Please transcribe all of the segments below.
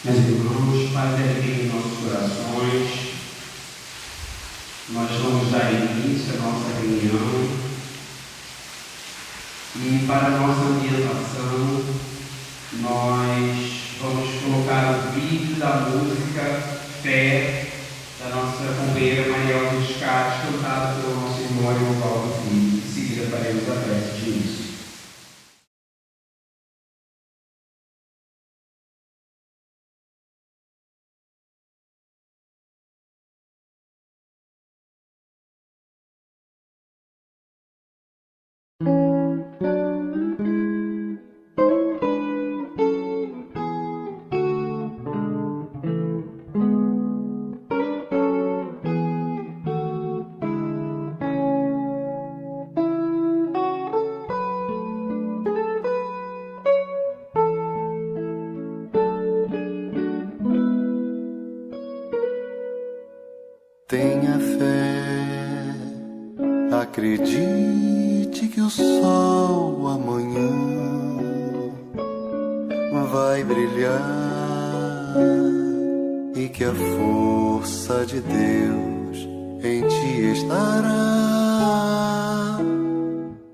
Meus irmãos, Pai, em nossos corações, nós vamos dar início à nossa reunião e para a nossa ambientação nós vamos colocar o vídeo da música Fé da nossa companheira Maria Elza Scatti, cantada pelo nosso irmão Ariovaldo Filho. Em seguida faremos a prece de início. Tenha fé, acredite que o sol amanhã vai brilhar e que a força de Deus em ti estará.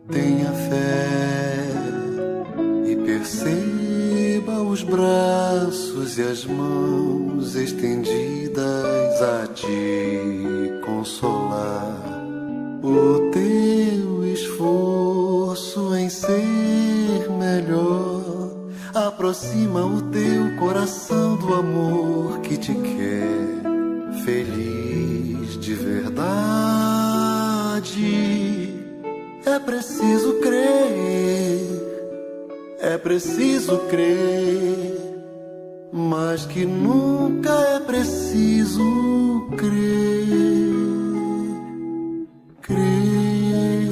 Tenha fé e perceba os braços e as mãos estendidas a te consolar. O teu esforço em ser melhor aproxima o teu coração do amor que te quer feliz de verdade. É preciso crer, é preciso crer, mas que nunca é preciso crer, crer,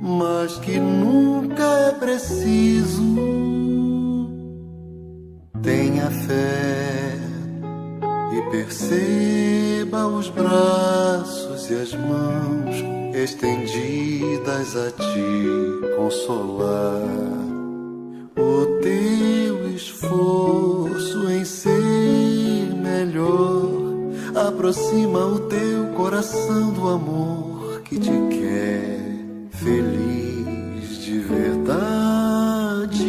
mas que nunca é preciso. Tenha fé e perceba os braços e as mãos estendidas a te consolar. O teu esforço em ser melhor aproxima o teu coração do amor que te quer feliz de verdade.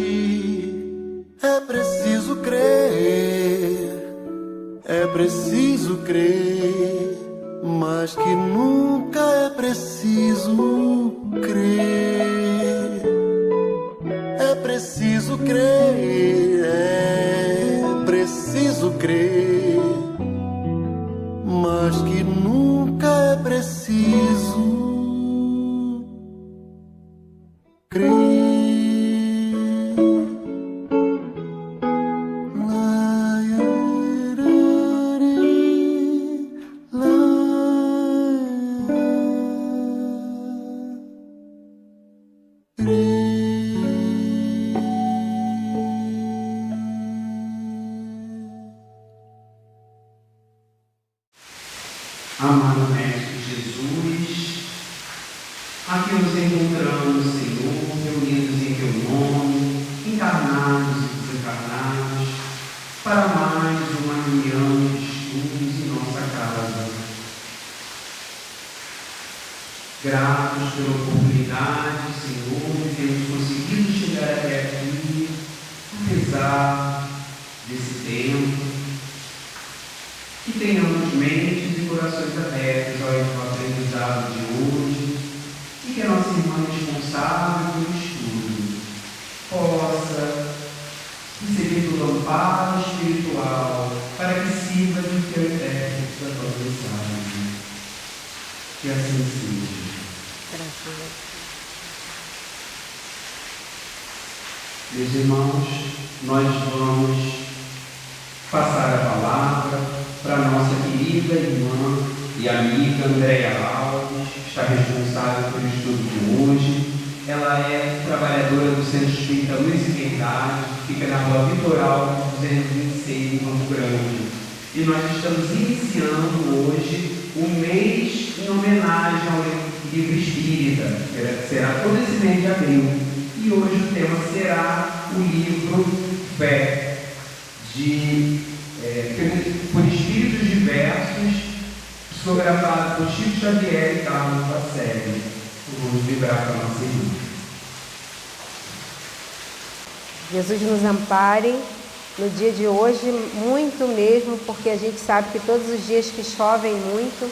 É preciso crer, é preciso crer, mas que nunca é preciso crer. É preciso crer, é preciso crer, mas que nunca é preciso crer. Amado Mestre Jesus, aqui nos encontramos, Senhor, reunidos em Teu nome, encarnados e desencarnados, para mais uma reunião de estudos em nossa casa. Gratos pela oportunidade, Senhor, de termos conseguido chegar até aqui, apesar desse tempo, que tenhamos mentes e corações abertos ao aprendizado de hoje e que a nossa irmã responsável pelo estudo possa receber todo o amparo espiritual para que sirva de teu intérprete da tua mensagem. Que assim seja. Meus irmãos, nós vamos passar a palavra para a nossa querida irmã e amiga Andréia Alves, que está responsável pelo estudo de hoje. Ela é trabalhadora do Centro Espírita Luz e Verdade, que fica na Rua Litoral 226, em Campo Grande. E nós estamos iniciando hoje o mês em homenagem ao livro espírita, que será todo esse mês de abril. E hoje o tema será o livro Fé, de psicografado por Chico Xavier e Carlos Bacelli. Vamos vibrar com a nossa irmã. Jesus nos ampare no dia de hoje, muito mesmo, porque a gente sabe que todos os dias que chovem muito,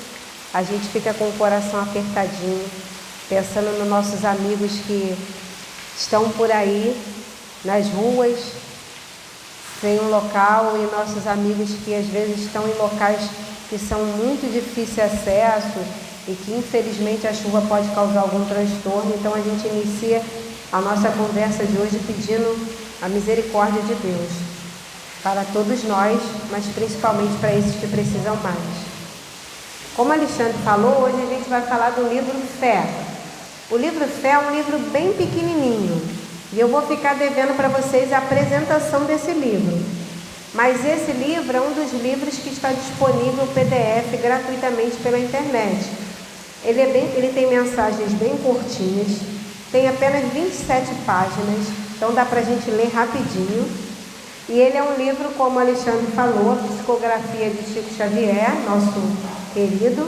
a gente fica com o coração apertadinho, pensando nos nossos amigos que estão por aí, nas ruas, sem um local, e nossos amigos que às vezes estão em locais que são muito difíceis de acesso e que infelizmente a chuva pode causar algum transtorno. Então a gente inicia a nossa conversa de hoje pedindo a misericórdia de Deus para todos nós, mas principalmente para esses que precisam mais. Como Alexandre falou, hoje a gente vai falar do livro Fé. O livro Fé é um livro bem pequenininho e eu vou ficar devendo para vocês a apresentação desse livro. Mas esse livro é um dos livros que está disponível PDF gratuitamente pela internet. Ele tem mensagens bem curtinhas, tem apenas 27 páginas, então dá para a gente ler rapidinho. E ele é um livro, como o Alexandre falou, psicografia de Chico Xavier, nosso querido,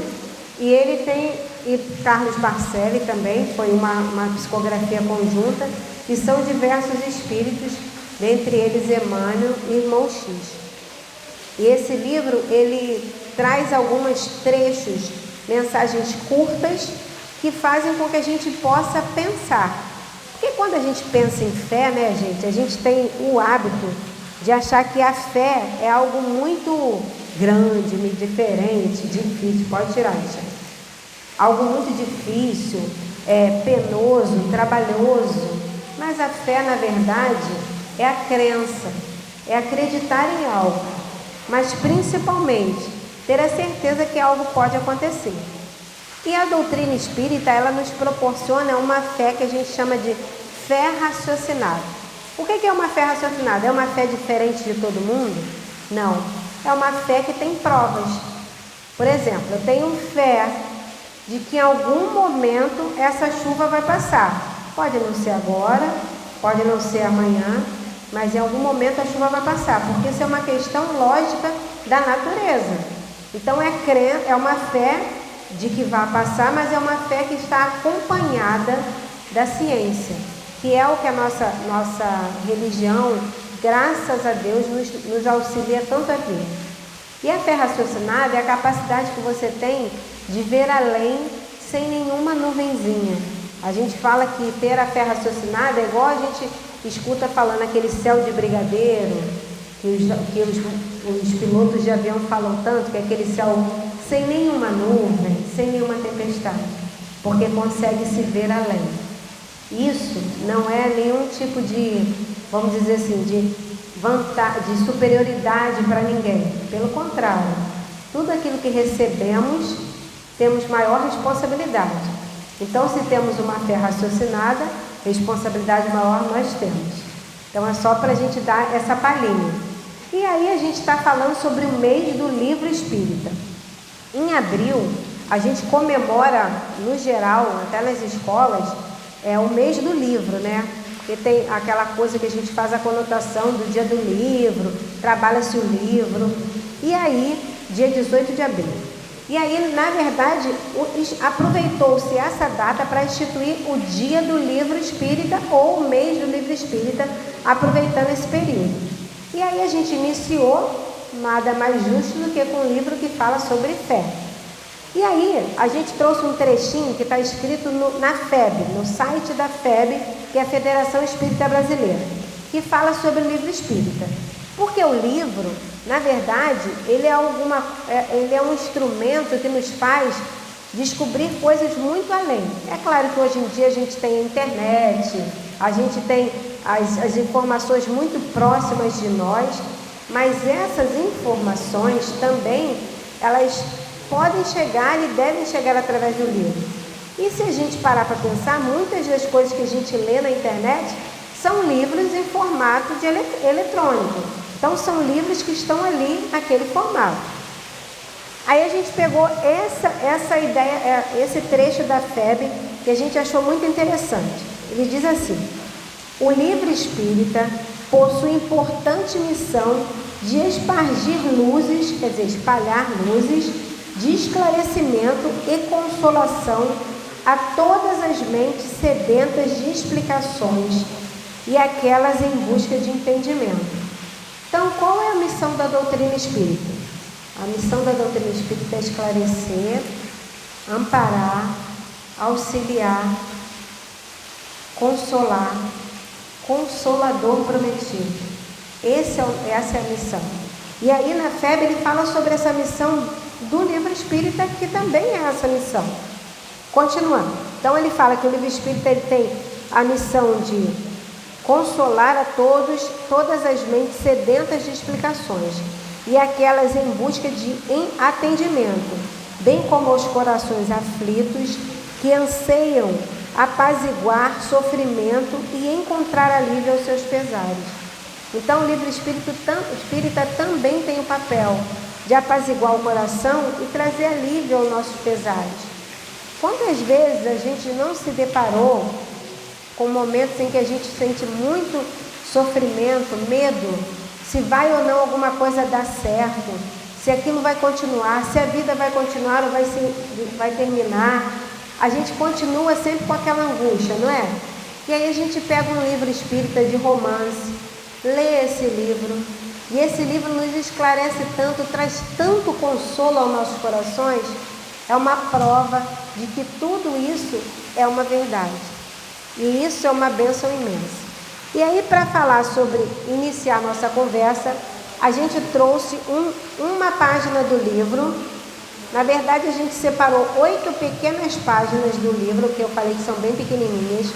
e Carlos Bacelli também, foi uma psicografia conjunta, e são diversos espíritos, dentre eles Emmanuel e Irmão X. E esse livro, ele traz alguns trechos, mensagens curtas, que fazem com que a gente possa pensar. Porque quando a gente pensa em fé, né, gente, a gente tem o hábito de achar que a fé é algo muito grande, diferente, difícil. Pode tirar, gente. Algo muito difícil, penoso, trabalhoso. Mas a fé, na verdade, é a crença, é acreditar em algo, mas principalmente ter a certeza que algo pode acontecer. E a doutrina espírita, ela nos proporciona uma fé que a gente chama de fé raciocinada. O que é uma fé raciocinada? É uma fé diferente de todo mundo? Não, é uma fé que tem provas. Por exemplo, eu tenho fé de que em algum momento essa chuva vai passar. Pode não ser agora, pode não ser amanhã, mas em algum momento a chuva vai passar, porque isso é uma questão lógica da natureza. Então é uma fé de que vai passar, mas é uma fé que está acompanhada da ciência, que é o que a nossa religião, graças a Deus, nos auxilia tanto a ver. E a fé raciocinada é a capacidade que você tem de ver além sem nenhuma nuvenzinha. A gente fala que ter a fé raciocinada é igual a gente escuta falando aquele céu de brigadeiro, que os pilotos de avião falam tanto, que é aquele céu sem nenhuma nuvem, sem nenhuma tempestade, porque consegue se ver além. Isso não é nenhum tipo de, vamos dizer assim, de superioridade para ninguém. Pelo contrário, tudo aquilo que recebemos, temos maior responsabilidade. Então, se temos uma fé raciocinada, responsabilidade maior nós temos. Então, é só para a gente dar essa palhinha. E aí a gente está falando sobre o mês do livro espírita. Em abril, a gente comemora, no geral, até nas escolas, o mês do livro, né? Porque tem aquela coisa que a gente faz a conotação do dia do livro, trabalha-se o livro. E aí, dia 18 de abril. E aí, na verdade, aproveitou-se essa data para instituir o dia do livro espírita ou o mês do livro espírita, aproveitando esse período. E aí a gente iniciou, nada mais justo do que com um livro que fala sobre fé. E aí a gente trouxe um trechinho que está escrito na FEB, no site da FEB, que é a Federação Espírita Brasileira, que fala sobre o livro espírita. Porque o livro, na verdade, ele é um instrumento que nos faz descobrir coisas muito além. É claro que hoje em dia a gente tem a internet, a gente tem as informações muito próximas de nós, mas essas informações também, elas podem chegar e devem chegar através do livro. E se a gente parar para pensar, muitas das coisas que a gente lê na internet são livros em formato de eletrônico. Então, são livros que estão ali naquele formato. Aí a gente pegou essa ideia, esse trecho da FEB, que a gente achou muito interessante. Ele diz assim: o livro espírita possui importante missão de espargir luzes, quer dizer, espalhar luzes, de esclarecimento e consolação a todas as mentes sedentas de explicações e aquelas em busca de entendimento. Então, qual é a missão da doutrina espírita? A missão da doutrina espírita é esclarecer, amparar, auxiliar, consolar, consolador prometido. Essa é a missão. E aí na FEB ele fala sobre essa missão do livro espírita, que também é essa missão. Continuando. Então ele fala que o livro espírita ele tem a missão de consolar a todas as mentes sedentas de explicações e aquelas em busca de atendimento, bem como os corações aflitos que anseiam apaziguar sofrimento e encontrar alívio aos seus pesares. Então o livro espírita também tem o papel de apaziguar o coração e trazer alívio aos nossos pesares. Quantas vezes a gente não se deparou com momentos em que a gente sente muito sofrimento, medo, se vai ou não alguma coisa dar certo, se aquilo vai continuar, se a vida vai continuar ou vai terminar. A gente continua sempre com aquela angústia, não é? E aí a gente pega um livro espírita de romance, lê esse livro, e esse livro nos esclarece tanto, traz tanto consolo aos nossos corações. É uma prova de que tudo isso é uma verdade. E isso é uma bênção imensa. E aí, para falar sobre iniciar nossa conversa, a gente trouxe uma página do livro. Na verdade, a gente separou 8 pequenas páginas do livro, que eu falei que são bem pequenininhas.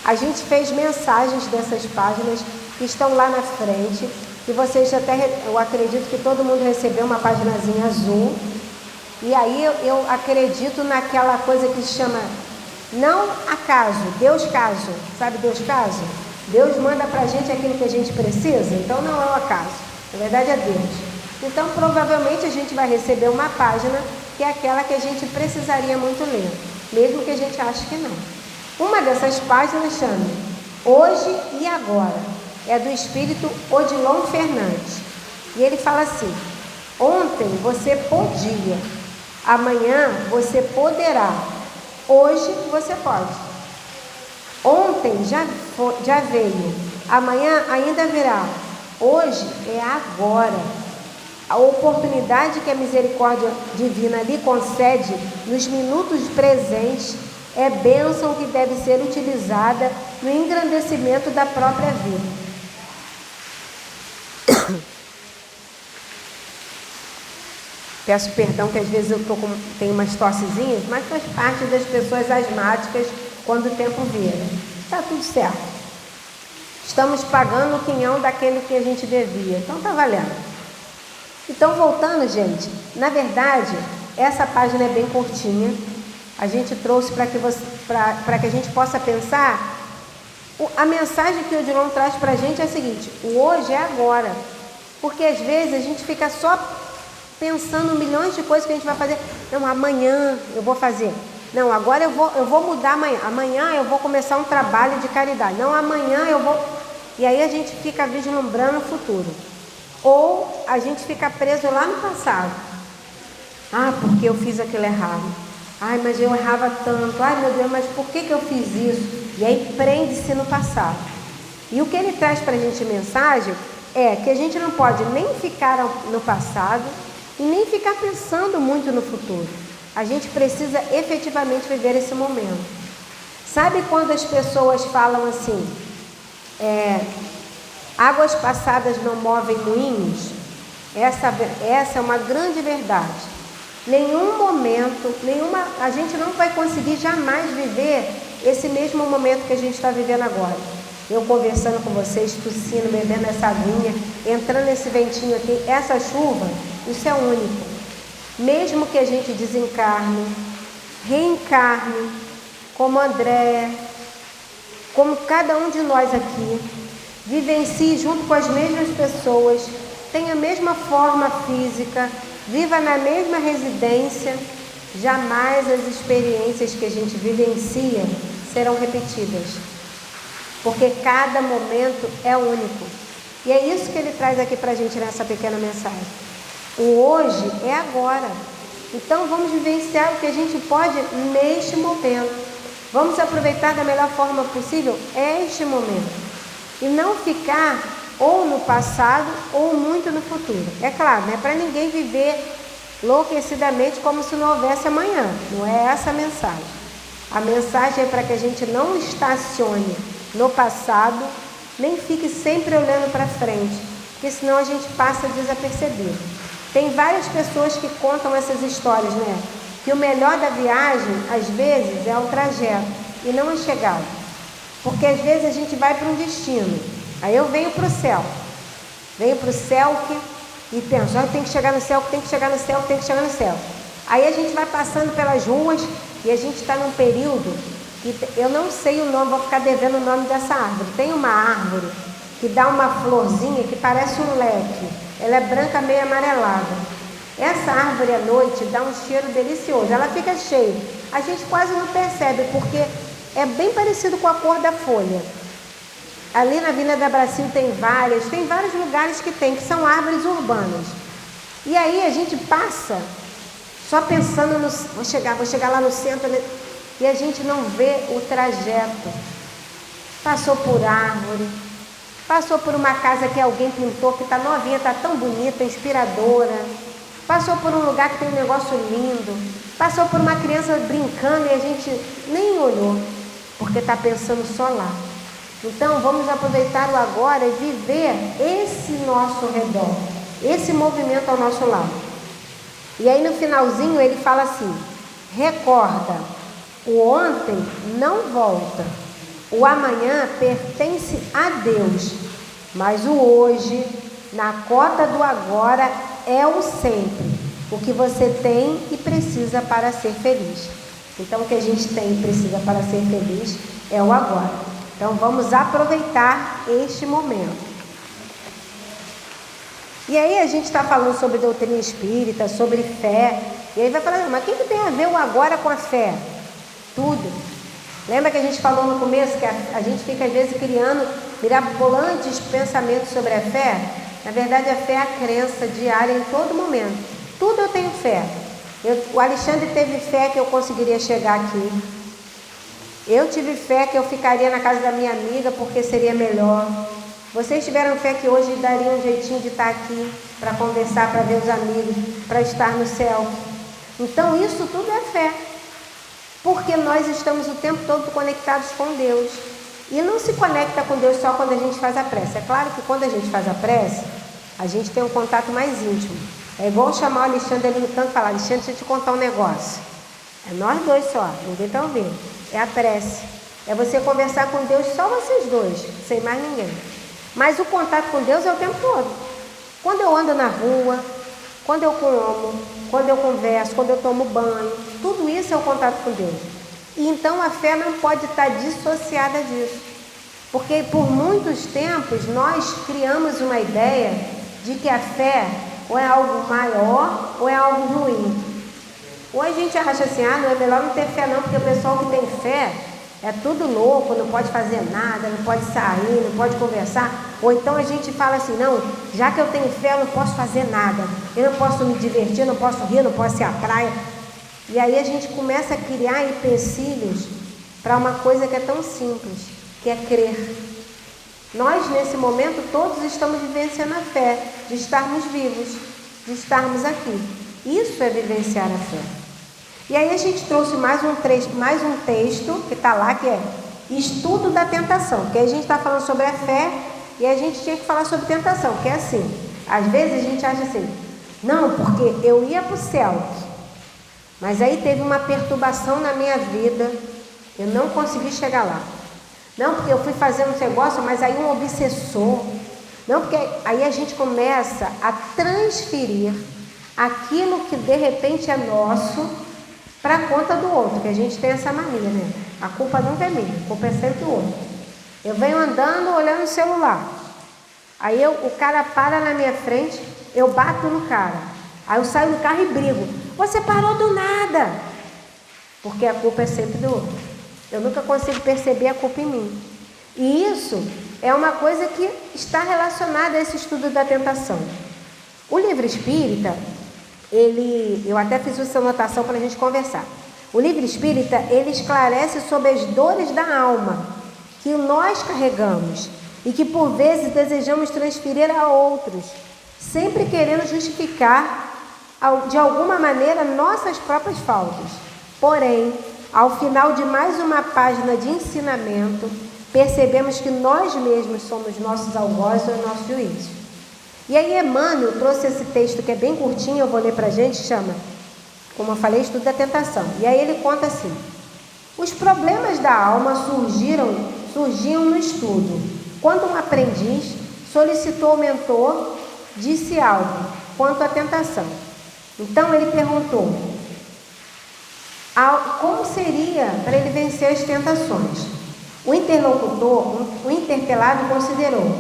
A gente fez mensagens dessas páginas que estão lá na frente. E vocês eu acredito que todo mundo recebeu uma paginazinha azul. E aí eu acredito naquela coisa que se chama não acaso, Deus caso. Sabe Deus caso? Deus manda pra gente aquilo que a gente precisa, então não é um acaso. Na verdade é Deus. Então provavelmente a gente vai receber uma página que é aquela que a gente precisaria muito ler, mesmo que a gente ache que não. Uma dessas páginas chama Hoje e Agora. É do espírito Odilon Fernandes. E ele fala assim: ontem você podia, amanhã você poderá, hoje você pode. Ontem já veio, amanhã ainda virá, hoje é agora. A oportunidade que a misericórdia divina lhe concede nos minutos presentes é bênção que deve ser utilizada no engrandecimento da própria vida. Peço perdão que às vezes eu tenho umas tossezinhas, mas faz parte das pessoas asmáticas quando o tempo vira. Está tudo certo. Estamos pagando o quinhão daquele que a gente devia. Então está valendo. Então voltando, gente, na verdade, essa página é bem curtinha. A gente trouxe para que a gente possa pensar. A mensagem que o Odilon traz para a gente é a seguinte: o hoje é agora. Porque às vezes a gente fica só pensando milhões de coisas que a gente vai fazer. Não, amanhã eu vou fazer. Não, agora eu vou mudar amanhã. Amanhã eu vou começar um trabalho de caridade. Não, amanhã eu vou... E aí a gente fica vislumbrando o futuro. Ou a gente fica preso lá no passado. Ah, porque eu fiz aquilo errado. Ai, mas eu errava tanto. Ai, meu Deus, mas por que eu fiz isso? E aí prende-se no passado. E o que ele traz para a gente mensagem é que a gente não pode nem ficar no passado e nem ficar pensando muito no futuro. A gente precisa efetivamente viver esse momento. Sabe quando as pessoas falam assim, águas passadas não movem moinhos? Essa é uma grande verdade. Nenhum momento, a gente não vai conseguir jamais viver esse mesmo momento que a gente está vivendo agora. Eu conversando com vocês, tossindo, bebendo essa aguinha, entrando nesse ventinho aqui, essa chuva, isso é único. Mesmo que a gente desencarne, reencarne, como André, como cada um de nós aqui, vivencie junto com as mesmas pessoas, tenha a mesma forma física, viva na mesma residência, jamais as experiências que a gente vivencia serão repetidas. Porque cada momento é único. E é isso que ele traz aqui para a gente nessa pequena mensagem. O hoje é agora. Então vamos vivenciar o que a gente pode neste momento. Vamos aproveitar da melhor forma possível este momento. E não ficar ou no passado ou muito no futuro. É claro, não é para ninguém viver enlouquecidamente como se não houvesse amanhã. Não é essa a mensagem. A mensagem é para que a gente não estacione no passado, nem fique sempre olhando para frente, porque senão a gente passa desapercebido. Tem várias pessoas que contam essas histórias, né? Que o melhor da viagem, às vezes, é o trajeto e não a chegada. Porque às vezes a gente vai para um destino. Aí eu venho para o céu. Venho para o céu e penso, tem que chegar no céu, tem que chegar no céu, tem que chegar no céu. Aí a gente vai passando pelas ruas e a gente está num período que eu não sei o nome, vou ficar devendo o nome dessa árvore. Tem uma árvore que dá uma florzinha que parece um leque. Ela é branca, meio amarelada. Essa árvore à noite dá um cheiro delicioso. Ela fica cheia. A gente quase não percebe, porque é bem parecido com a cor da folha. Ali na Avenida da Brasil tem vários lugares que são árvores urbanas. E aí a gente passa só pensando vou chegar lá no centro, né? E a gente não vê o trajeto. Passou por árvore, passou por uma casa que alguém pintou, que está novinha, está tão bonita, inspiradora. Passou por um lugar que tem um negócio lindo. Passou por uma criança brincando e a gente nem olhou, porque está pensando só lá. Então vamos aproveitar o agora e viver esse nosso redor, esse movimento ao nosso lado. E aí no finalzinho ele fala assim: recorda, o ontem não volta, o amanhã pertence a Deus, mas o hoje, na cota do agora, é o sempre, o que você tem e precisa para ser feliz. Então o que a gente tem e precisa para ser feliz é o agora. Então vamos aproveitar este momento. E aí a gente está falando sobre doutrina espírita, sobre fé. E aí vai falar, mas o que tem a ver o agora com a fé? Tudo. Lembra que a gente falou no começo que a gente fica às vezes criando mirabolantes pensamentos sobre a fé? Na verdade a fé é a crença diária em todo momento. Tudo eu tenho fé. O Alexandre teve fé que eu conseguiria chegar aqui. Eu tive fé que eu ficaria na casa da minha amiga porque seria melhor. Vocês tiveram fé que hoje daria um jeitinho de estar aqui para conversar, para ver os amigos, para estar no céu. Então isso tudo é fé. Porque nós estamos o tempo todo conectados com Deus. E não se conecta com Deus só quando a gente faz a prece. É claro que quando a gente faz a prece, a gente tem um contato mais íntimo. É igual chamar o Alexandre ali no canto e falar: Alexandre, deixa eu te contar um negócio. É nós dois só, ninguém está ouvindo. É a prece. É você conversar com Deus, só vocês dois, sem mais ninguém. Mas o contato com Deus é o tempo todo. Quando eu ando na rua, quando eu como, quando eu converso, quando eu tomo banho, tudo isso é o contato com Deus. E então a fé não pode estar dissociada disso. Porque por muitos tempos nós criamos uma ideia de que a fé ou é algo maior ou é algo ruim. Ou a gente acha assim, não é melhor não ter fé não, porque o pessoal que tem fé é tudo louco, não pode fazer nada, não pode sair, não pode conversar. Ou então a gente fala assim, não, já que eu tenho fé eu não posso fazer nada, eu não posso me divertir, eu não posso rir, eu não posso ir à praia. E aí a gente começa a criar empecilhos para uma coisa que é tão simples, que é crer. Nós nesse momento todos estamos vivenciando a fé, de estarmos vivos, de estarmos aqui. Isso é vivenciar a fé. E aí a gente trouxe mais um texto que está lá, que é estudo da tentação, porque a gente está falando sobre a fé e a gente tinha que falar sobre tentação, que é assim, às vezes a gente acha assim, não, porque eu ia para o céu, mas aí teve uma perturbação na minha vida, eu não consegui chegar lá. Não, porque eu fui fazer um negócio, mas aí um obsessor. Não, porque aí a gente começa a transferir aquilo que de repente é nosso para a conta do outro, que a gente tem essa mania, né? A culpa nunca é minha, a culpa é sempre do outro. Eu venho andando, olhando o celular. Aí o cara para na minha frente, eu bato no cara. Aí eu saio do carro e brigo. Você parou do nada! Porque a culpa é sempre do outro. Eu nunca consigo perceber a culpa em mim. E isso é uma coisa que está relacionada a esse estudo da tentação. O livro espírita, eu até fiz essa anotação para a gente conversar. O livro espírita, ele esclarece sobre as dores da alma que nós carregamos e que por vezes desejamos transferir a outros, sempre querendo justificar de alguma maneira nossas próprias faltas. Porém, ao final de mais uma página de ensinamento, percebemos que nós mesmos somos nossos algozes ou nossos juízes. E aí Emmanuel trouxe esse texto que é bem curtinho, eu vou ler para a gente, chama, como eu falei, Estudo da Tentação. E aí ele conta assim: os problemas da alma surgiam no estudo, quando um aprendiz solicitou ao mentor, disse algo quanto à tentação. Então ele perguntou como seria para ele vencer as tentações. O interpelado considerou: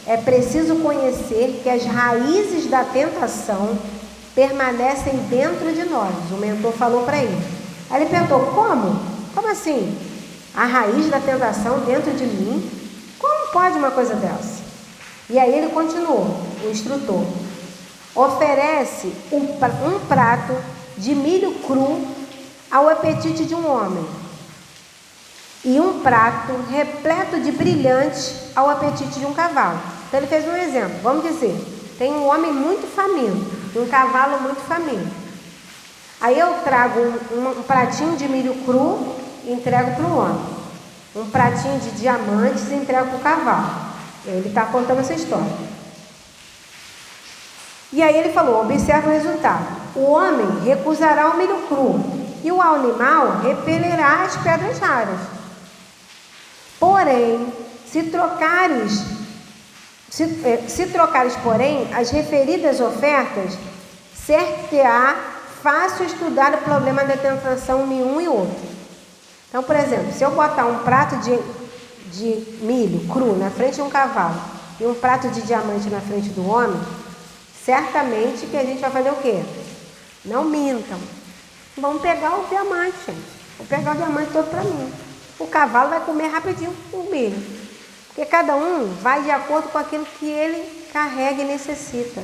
é preciso conhecer que as raízes da tentação permanecem dentro de nós. O mentor falou para ele. Aí ele perguntou: como? Como assim? A raiz da tentação dentro de mim? Como pode uma coisa dessa? E aí ele continuou, o instrutor. Oferece um prato de milho cru ao apetite de um homem e um prato repleto de brilhantes ao apetite de um cavalo. Então ele fez um exemplo. Vamos dizer, tem um homem muito faminto e um cavalo muito faminto. Aí eu trago um pratinho de milho cru e entrego para o homem. Um pratinho de diamantes e entrego para o cavalo. Ele está contando essa história. E aí ele falou: observa o resultado. O homem recusará o milho cru e o animal repelerá as pedras raras. Porém, se trocares, porém, as referidas ofertas, ser-te-á fácil estudar o problema da tentação em um e outro. Então, por exemplo, se eu botar um prato de milho cru na frente de um cavalo e um prato de diamante na frente do homem, certamente que a gente vai fazer o quê? Não mintam. Vamos pegar o diamante, gente. Vou pegar o diamante todo para mim. O cavalo vai comer rapidinho o milho. Porque cada um vai de acordo com aquilo que ele carrega e necessita.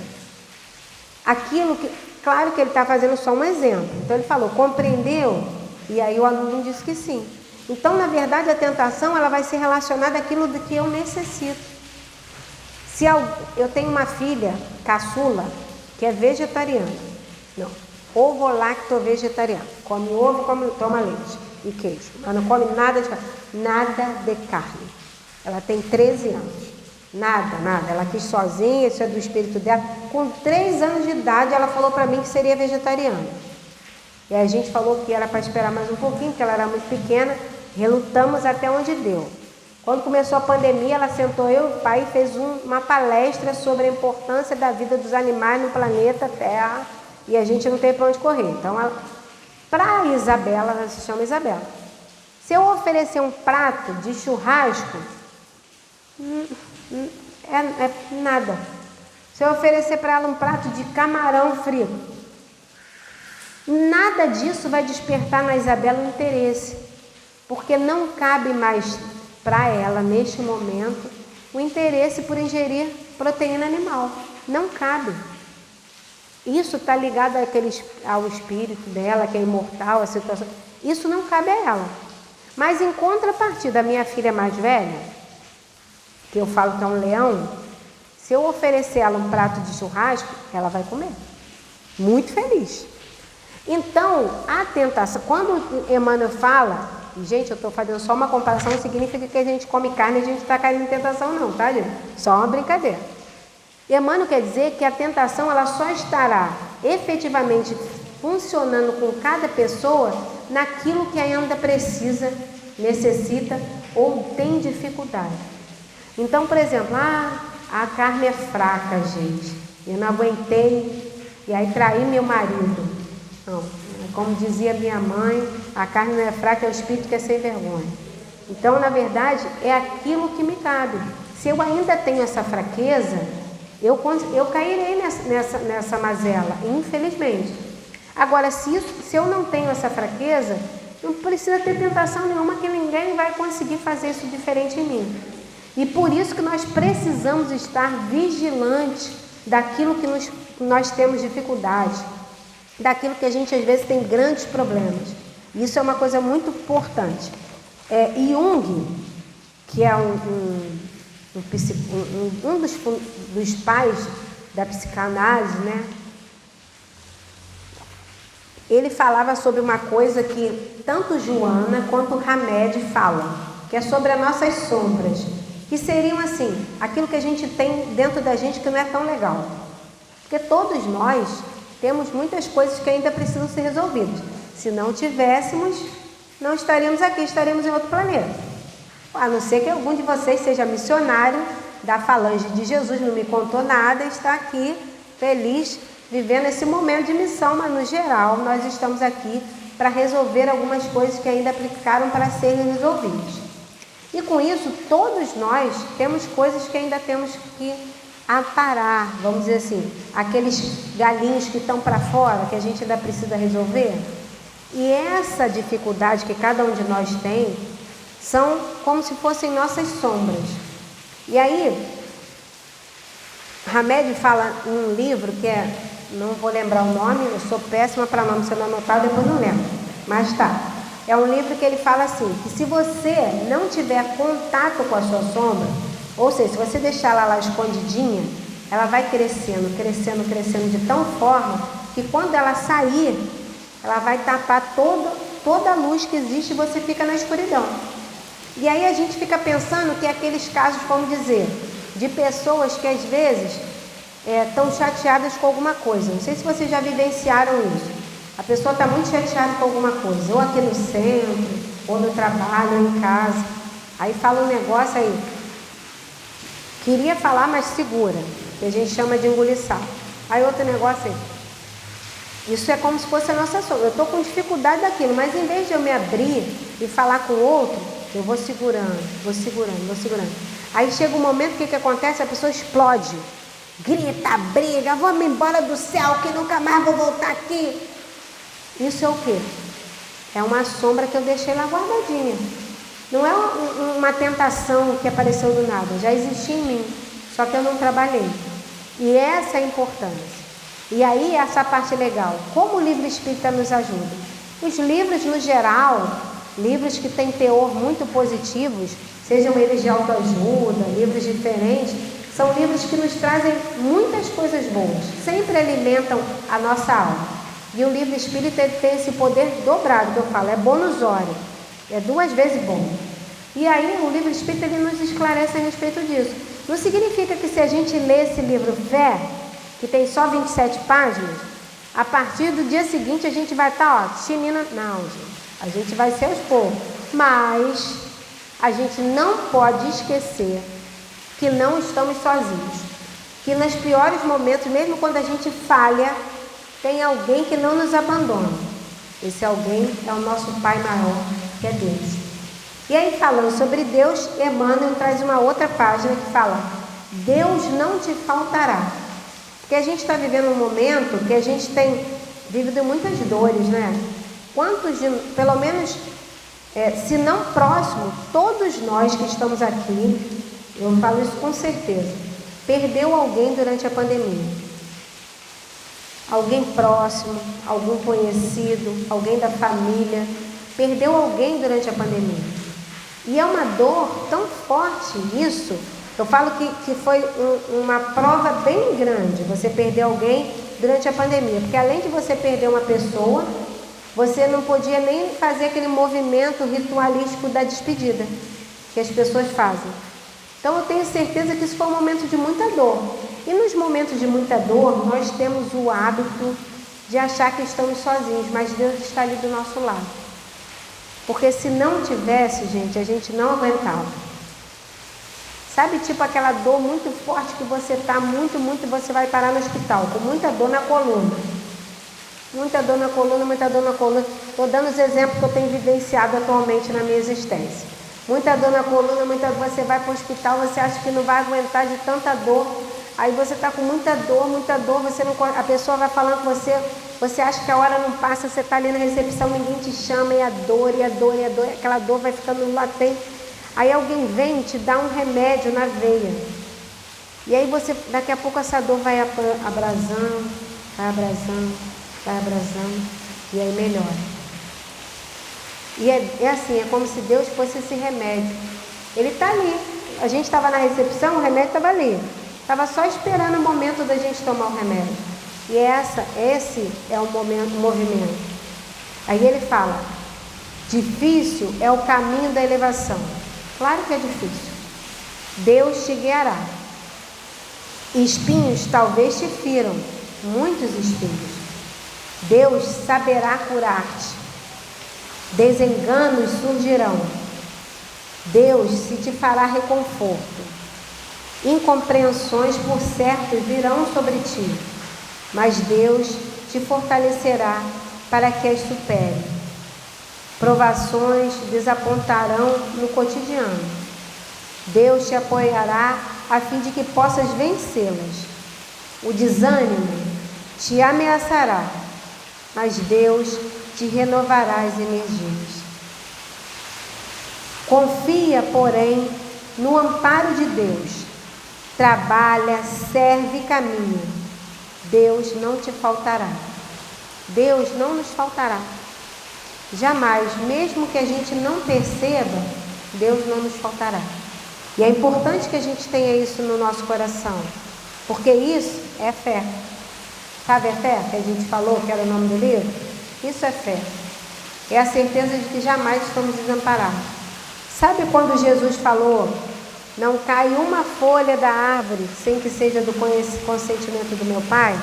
Aquilo que, claro que ele está fazendo só um exemplo. Então ele falou, compreendeu? E aí o aluno disse que sim. Então, na verdade, a tentação ela vai ser relacionada àquilo do que eu necessito. Se eu tenho uma filha caçula que é vegetariana, não, ovo-lacto-vegetariano, come ovo, toma leite e queijo, mas não come nada de carne. Ela tem 13 anos, nada, ela quis sozinha, isso é do espírito dela. Com 3 anos de idade, ela falou para mim que seria vegetariana. E a gente falou que era para esperar mais um pouquinho, porque ela era muito pequena, relutamos até onde deu. Quando começou a pandemia, ela sentou, eu e o pai, fez uma palestra sobre a importância da vida dos animais no planeta Terra, e a gente não tem para onde correr. Então, para a Isabela, ela se chama Isabela. Se eu oferecer um prato de churrasco, é nada. Se eu oferecer para ela um prato de camarão frito, nada disso vai despertar na Isabela o interesse, porque não cabe mais para ela, neste momento, o interesse por ingerir proteína animal. Não cabe. Isso está ligado ao espírito dela, que é imortal, a situação. Isso não cabe a ela. Mas em contrapartida, a minha filha mais velha, que eu falo que é um leão, se eu oferecer ela um prato de churrasco, ela vai comer. Muito feliz. Então, a tentação, quando Emmanuel fala, e gente, eu estou fazendo só uma comparação, não significa que a gente come carne e a gente está caindo em tentação não, tá, gente? Só uma brincadeira. Emmanuel quer dizer que a tentação ela só estará efetivamente funcionando com cada pessoa naquilo que ainda precisa, necessita ou tem dificuldade. Então, por exemplo, a carne é fraca, gente. Eu não aguentei e aí traí meu marido. Não, como dizia minha mãe, a carne não é fraca, é o espírito que é sem vergonha. Então, na verdade, é aquilo que me cabe. Se eu ainda tenho essa fraqueza, eu cairei nessa mazela, infelizmente. Agora, se eu não tenho essa fraqueza, não precisa ter tentação nenhuma, que ninguém vai conseguir fazer isso diferente em mim. E por isso que nós precisamos estar vigilantes daquilo que nós temos dificuldade. daquilo que a gente às vezes tem grandes problemas. Isso é uma coisa muito importante. Jung, que é um dos pais da psicanálise, né? Ele falava sobre uma coisa que tanto Joana quanto Hamed falam, que é sobre as nossas sombras, que seriam assim, aquilo que a gente tem dentro da gente que não é tão legal. Porque todos nós temos muitas coisas que ainda precisam ser resolvidas. Se não tivéssemos, não estaríamos aqui, estaríamos em outro planeta. A não ser que algum de vocês seja missionário da Falange de Jesus, não me contou nada, está aqui feliz, vivendo esse momento de missão, mas no geral nós estamos aqui para resolver algumas coisas que ainda ficaram para serem resolvidas. E com isso, todos nós temos coisas que ainda temos que aparar, vamos dizer assim, aqueles galinhos que estão para fora, que a gente ainda precisa resolver. E essa dificuldade que cada um de nós tem, são como se fossem nossas sombras. E aí, Hamed fala em um livro que não vou lembrar o nome, eu sou péssima para nome, se eu não anotar, depois não lembro. Mas tá. É um livro que ele fala assim, que se você não tiver contato com a sua sombra, ou seja, se você deixar ela lá escondidinha, ela vai crescendo, crescendo, crescendo de tal forma que quando ela sair, ela vai tapar toda a luz que existe e você fica na escuridão. E aí a gente fica pensando que aqueles casos, vamos dizer, de pessoas que às vezes estão chateadas com alguma coisa. Não sei se vocês já vivenciaram isso. A pessoa está muito chateada com alguma coisa, ou aqui no centro, ou no trabalho, ou em casa. Aí fala um negócio aí. Queria falar, mas segura, que a gente chama de engolir sapo. Aí outro negócio aí. Isso é como se fosse a nossa sombra. Eu estou com dificuldade daquilo, mas em vez de eu me abrir e falar com o outro, eu vou segurando, vou segurando, vou segurando. Aí chega um momento que acontece? A pessoa explode. Grita, briga, vou-me embora do céu, que nunca mais vou voltar aqui. Isso é o quê? É uma sombra que eu deixei lá guardadinha. Não é uma tentação que apareceu do nada, já existia em mim, só que eu não trabalhei. E essa é a importância. E aí essa parte legal, como o livro espírita nos ajuda? Os livros no geral, livros que têm teor muito positivos, sejam eles de autoajuda, livros diferentes, são livros que nos trazem muitas coisas boas, sempre alimentam a nossa alma. E o livro espírita tem esse poder dobrado, que eu falo, é bonusório, é 2 vezes bom. E aí o livro espírita ele nos esclarece a respeito disso. Não significa que se a gente lê esse livro Fé, que tem só 27 páginas, a partir do dia seguinte a gente vai estar, chinina. Não, gente, a gente vai ser aos poucos. Mas a gente não pode esquecer que não estamos sozinhos. Que nos piores momentos, mesmo quando a gente falha, tem alguém que não nos abandona. Esse alguém é o nosso Pai maior, que é Deus. E aí, falando sobre Deus, Emmanuel traz uma outra página que fala: Deus não te faltará. Porque a gente está vivendo um momento que a gente tem vivido muitas dores, né? Quantos, pelo menos, se não próximo, todos nós que estamos aqui, eu falo isso com certeza, perdeu alguém durante a pandemia. Alguém próximo, algum conhecido, alguém da família, perdeu alguém durante a pandemia. E é uma dor tão forte isso. Eu falo que foi uma prova bem grande você perder alguém durante a pandemia. Porque além de você perder uma pessoa, você não podia nem fazer aquele movimento ritualístico da despedida que as pessoas fazem. Então eu tenho certeza que isso foi um momento de muita dor. E nos momentos de muita dor, nós temos o hábito de achar que estamos sozinhos, mas Deus está ali do nosso lado. Porque se não tivesse, gente, a gente não aguentava. Sabe, tipo aquela dor muito forte que você está muito, você vai parar no hospital, com muita dor na coluna. Muita dor na coluna, muita dor na coluna. Estou dando os exemplos que eu tenho vivenciado atualmente na minha existência. Muita dor na coluna, muita dor, você vai para o hospital, você acha que não vai aguentar de tanta dor. Aí você está com muita dor, você não, a pessoa vai falando com você, você acha que a hora não passa, você está ali na recepção, ninguém te chama, e a dor, aquela dor vai ficando latente. Aí alguém vem e te dá um remédio na veia. E aí você, daqui a pouco essa dor vai abrasando, vai abrasando e aí melhora. E é assim, é como se Deus fosse esse remédio. Ele está ali. A gente estava na recepção, o remédio estava ali. Estava só esperando o momento da gente tomar o remédio. E esse é o movimento. Aí ele fala, difícil é o caminho da elevação. Claro que é difícil. Deus te guiará. Espinhos talvez te firam, muitos espinhos. Deus saberá curar-te. Desenganos surgirão. Deus se te fará reconforto. Incompreensões por certo virão sobre ti, mas Deus te fortalecerá para que as supere. Provações desapontarão no cotidiano. Deus te apoiará a fim de que possas vencê-las. O desânimo te ameaçará, mas Deus te renovará as energias. Confia, porém, no amparo de Deus. Trabalha, serve e caminha. Deus não te faltará. Deus não nos faltará. Jamais, mesmo que a gente não perceba, Deus não nos faltará. E é importante que a gente tenha isso no nosso coração, porque isso é fé. Sabe a fé que a gente falou, que era o nome do livro? Isso é fé. É a certeza de que jamais estamos desamparados. Sabe quando Jesus falou, não cai uma folha da árvore sem que seja do consentimento do meu Pai?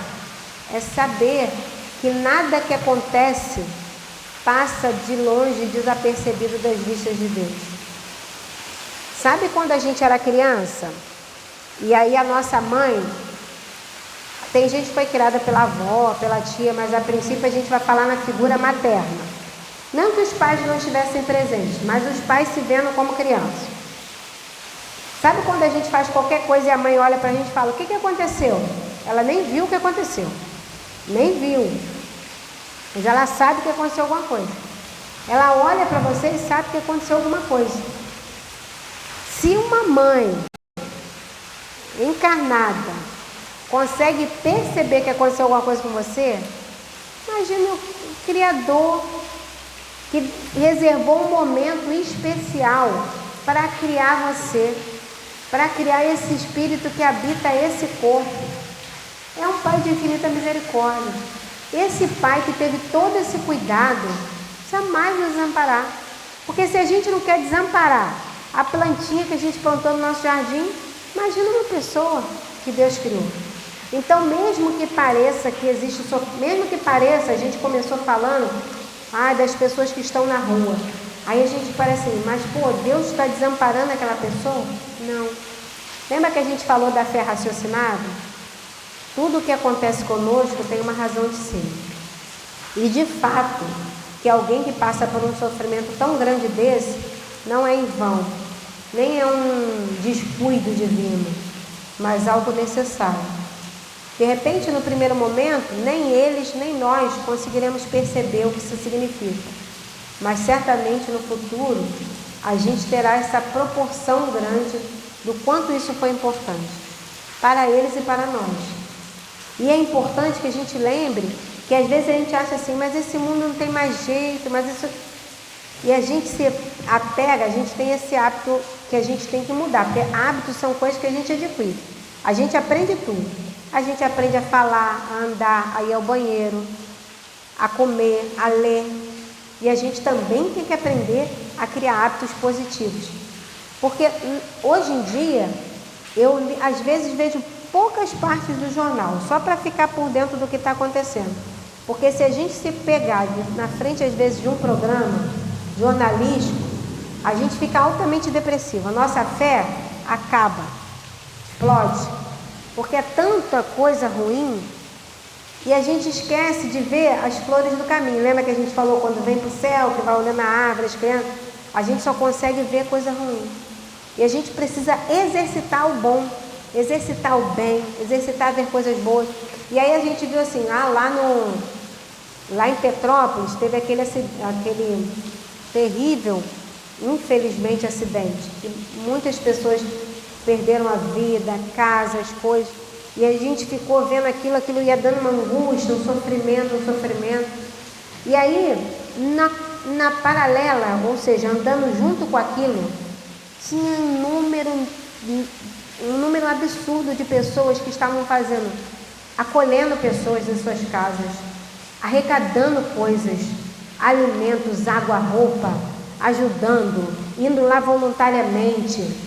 É saber que nada que acontece passa de longe desapercebido das vistas de Deus. Sabe quando a gente era criança? E aí a nossa mãe, tem gente que foi criada pela avó, pela tia, mas a princípio a gente vai falar na figura materna. Não que os pais não estivessem presentes, mas os pais se vendo como criança. Sabe quando a gente faz qualquer coisa e a mãe olha pra gente e fala, o que aconteceu? Ela nem viu o que aconteceu. Nem viu. Mas ela sabe que aconteceu alguma coisa. Ela olha para você e sabe que aconteceu alguma coisa. Se uma mãe encarnada consegue perceber que aconteceu alguma coisa com você, imagine o Criador que reservou um momento especial para criar você, para criar esse espírito que habita esse corpo. É um Pai de infinita misericórdia. Esse Pai que teve todo esse cuidado, jamais nos desamparará. Porque se a gente não quer desamparar a plantinha que a gente plantou no nosso jardim, imagina uma pessoa que Deus criou. Então, mesmo que pareça que existe sofrimento, mesmo que pareça, a gente começou falando das pessoas que estão na rua. Aí a gente parece assim, mas Deus está desamparando aquela pessoa? Não. Lembra que a gente falou da fé raciocinada? Tudo o que acontece conosco tem uma razão de ser. E de fato, que alguém que passa por um sofrimento tão grande desse, não é em vão, nem é um descuido divino, mas algo necessário. De repente, no primeiro momento, nem eles, nem nós conseguiremos perceber o que isso significa. Mas certamente no futuro, a gente terá essa proporção grande do quanto isso foi importante para eles e para nós. E é importante que a gente lembre que às vezes a gente acha assim, mas esse mundo não tem mais jeito, mas isso... E a gente se apega, a gente tem esse hábito que a gente tem que mudar, porque hábitos são coisas que a gente adquire. A gente aprende tudo. A gente aprende a falar, a andar, a ir ao banheiro, a comer, a ler. E a gente também tem que aprender a criar hábitos positivos. Porque hoje em dia, eu às vezes vejo poucas partes do jornal, só para ficar por dentro do que está acontecendo. Porque se a gente se pegar na frente, às vezes, de um programa jornalístico, a gente fica altamente depressivo. A nossa fé acaba, explode. Porque é tanta coisa ruim e a gente esquece de ver as flores do caminho. Lembra que a gente falou quando vem para o céu, que vai olhando a árvore, as crianças? A gente só consegue ver coisa ruim. E a gente precisa exercitar o bom, exercitar o bem, exercitar ver coisas boas. E aí a gente viu assim, lá em Petrópolis teve aquele terrível, infelizmente, acidente. Que muitas pessoas perderam a vida, casas, coisas. E a gente ficou vendo aquilo ia dando uma angústia, um sofrimento. E aí, na paralela, ou seja, andando junto com aquilo, tinha um número absurdo de pessoas que estavam acolhendo pessoas em suas casas, arrecadando coisas, alimentos, água, roupa, ajudando, indo lá voluntariamente.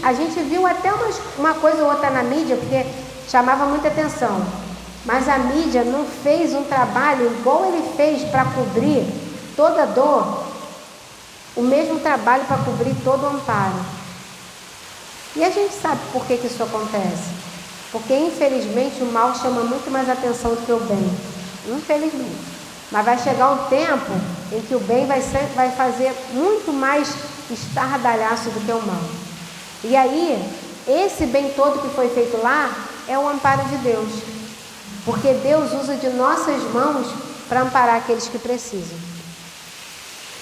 A gente viu até uma coisa ou outra na mídia, porque chamava muita atenção, mas a mídia não fez um trabalho igual ele fez para cobrir toda a dor, o mesmo trabalho para cobrir todo o amparo. E a gente sabe por que isso acontece, porque infelizmente o mal chama muito mais atenção do que o bem, infelizmente. Mas vai chegar um tempo em que o bem vai fazer muito mais estardalhaço do que o mal. E aí, esse bem todo que foi feito lá é o amparo de Deus. Porque Deus usa de nossas mãos para amparar aqueles que precisam.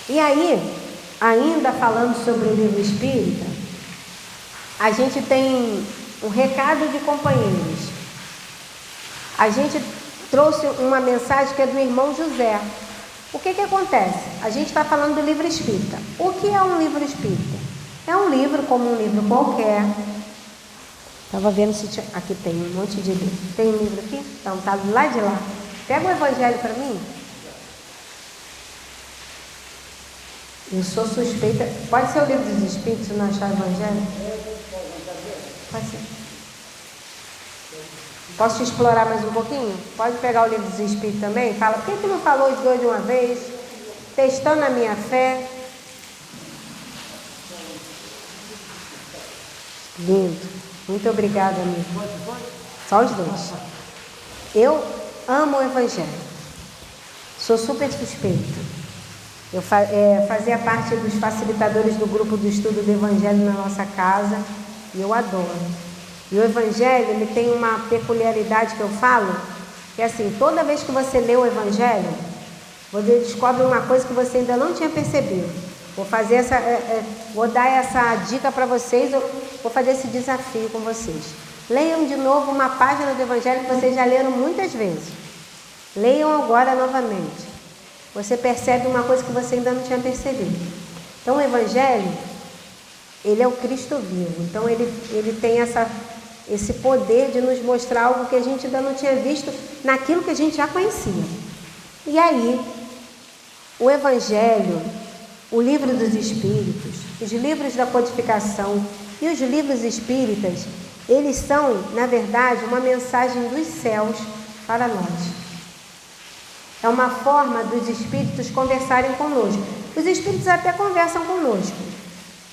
E aí, ainda falando sobre o livro espírita, a gente tem um recado de companheiros. A gente trouxe uma mensagem que é do irmão José. O que acontece? A gente está falando do livro espírita. O que é um livro espírita? É um livro como um livro qualquer. Estava vendo se tinha... Aqui tem um monte de livro. Tem um livro aqui? Então, está do lado de lá. Pega o evangelho para mim. Eu sou suspeita... Pode ser o livro dos espíritos, se não achar o evangelho? Pode ser. Posso te explorar mais um pouquinho? Pode pegar o livro dos espíritos também? Fala, por que não falou os dois de uma vez? Testando a minha fé. Lindo. Muito obrigada, amigo. Só os dois. Eu amo o evangelho. Sou super suspeita. Eu fazia parte dos facilitadores do grupo do estudo do evangelho na nossa casa. E eu adoro. E o evangelho, ele tem uma peculiaridade que eu falo, que é assim, toda vez que você lê o evangelho, você descobre uma coisa que você ainda não tinha percebido. Vou dar essa dica para vocês, vou fazer esse desafio com vocês. Leiam de novo uma página do evangelho que vocês já leram muitas vezes. Leiam agora novamente. Você percebe uma coisa que você ainda não tinha percebido. Então o evangelho, ele é o Cristo vivo. Então ele tem esse poder de nos mostrar algo que a gente ainda não tinha visto naquilo que a gente já conhecia. E aí, o evangelho, o livro dos espíritos, os livros da codificação e os livros espíritas, eles são, na verdade, uma mensagem dos céus para nós. É uma forma dos espíritos conversarem conosco. Os espíritos até conversam conosco,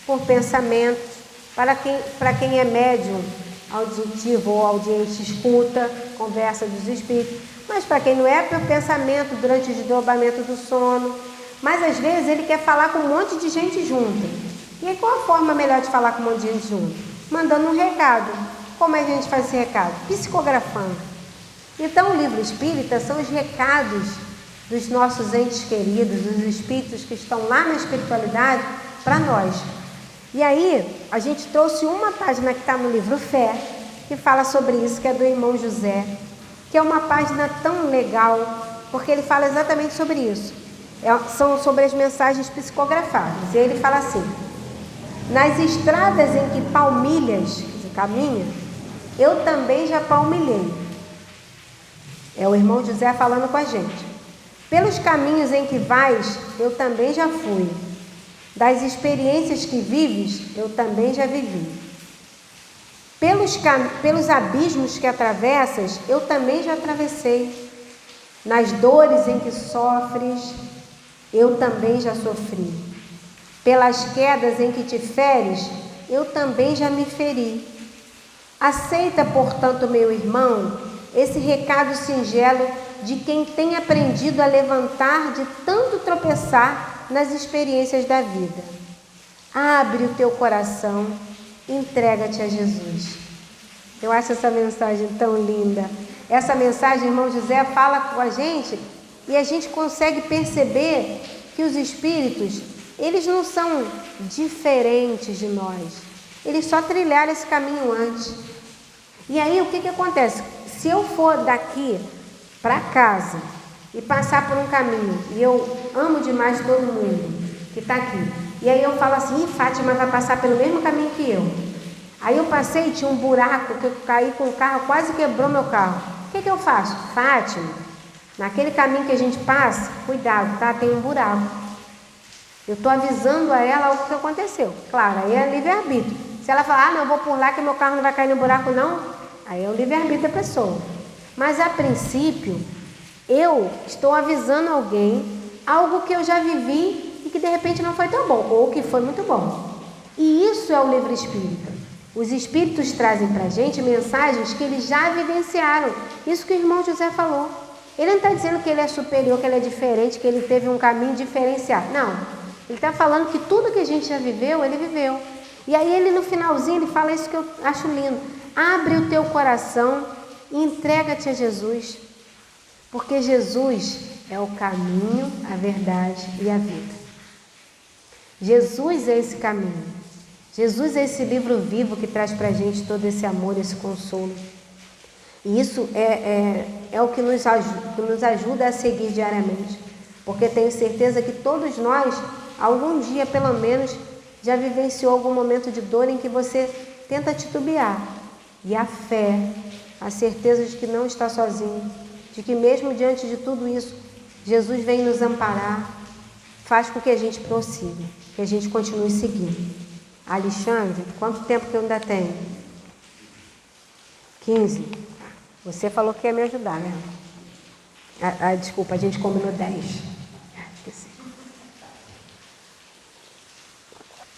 por pensamentos, para quem é médium, auditivo ou audiente, escuta, conversa dos espíritos, mas para quem não é, por pensamento, durante o desdobramento do sono. Mas às vezes ele quer falar com um monte de gente junto. E aí, qual a forma melhor de falar com um monte de gente junto? Mandando um recado. Como é que a gente faz esse recado? Psicografando. Então o livro espírita são os recados dos nossos entes queridos, dos espíritos que estão lá na espiritualidade, para nós. E aí, a gente trouxe uma página que está no livro Fé, que fala sobre isso, que é do irmão José, que é uma página tão legal, porque ele fala exatamente sobre isso. São sobre as mensagens psicografadas. E ele fala assim: nas estradas em que palmilhas caminha, eu também já palmilhei. É o irmão José falando com a gente. Pelos caminhos em que vais, eu também já fui. Das experiências que vives, eu também já vivi. Pelos abismos que atravessas, eu também já atravessei. Nas dores em que sofres, eu também já sofri. Pelas quedas em que te feres, eu também já me feri. Aceita, portanto, meu irmão, esse recado singelo de quem tem aprendido a levantar de tanto tropeçar nas experiências da vida. Abre o teu coração, entrega-te a Jesus. Eu acho essa mensagem tão linda. Essa mensagem, irmão José fala com a gente e a gente consegue perceber que os espíritos, eles não são diferentes de nós. Eles só trilharam esse caminho antes. E aí o que acontece? Se eu for daqui para casa e passar por um caminho, e eu amo demais todo mundo que está aqui, e aí eu falo assim, Fátima vai passar pelo mesmo caminho que eu. Aí eu passei, tinha um buraco, que eu caí com o carro, quase quebrou meu carro. O que eu faço? Fátima, naquele caminho que a gente passa, cuidado, tá? Tem um buraco. Eu estou avisando a ela o que aconteceu. Claro, aí é livre-arbítrio. Se ela falar, não, eu vou por lá que meu carro não vai cair no buraco, não, aí é o livre-arbítrio da pessoa. Mas a princípio, eu estou avisando alguém algo que eu já vivi e que de repente não foi tão bom, ou que foi muito bom. E isso é o livre espírito. Os espíritos trazem para a gente mensagens que eles já vivenciaram. Isso que o irmão José falou. Ele não está dizendo que ele é superior, que ele é diferente, que ele teve um caminho diferenciado. Não. Ele está falando que tudo que a gente já viveu, ele viveu. E aí ele no finalzinho, ele fala isso que eu acho lindo. Abre o teu coração e entrega-te a Jesus. Porque Jesus é o caminho, a verdade e a vida. Jesus é esse caminho. Jesus é esse livro vivo que traz para a gente todo esse amor, esse consolo. E isso é o que nos ajuda a seguir diariamente. Porque tenho certeza que todos nós, algum dia pelo menos, já vivenciou algum momento de dor em que você tenta titubear. E a fé, a certeza de que não está sozinho, de que mesmo diante de tudo isso, Jesus vem nos amparar, faz com que a gente prossiga, que a gente continue seguindo. Alexandre, quanto tempo que eu ainda tenho? 15. Você falou que ia me ajudar, né? Desculpa, a gente combinou 10. Esqueci.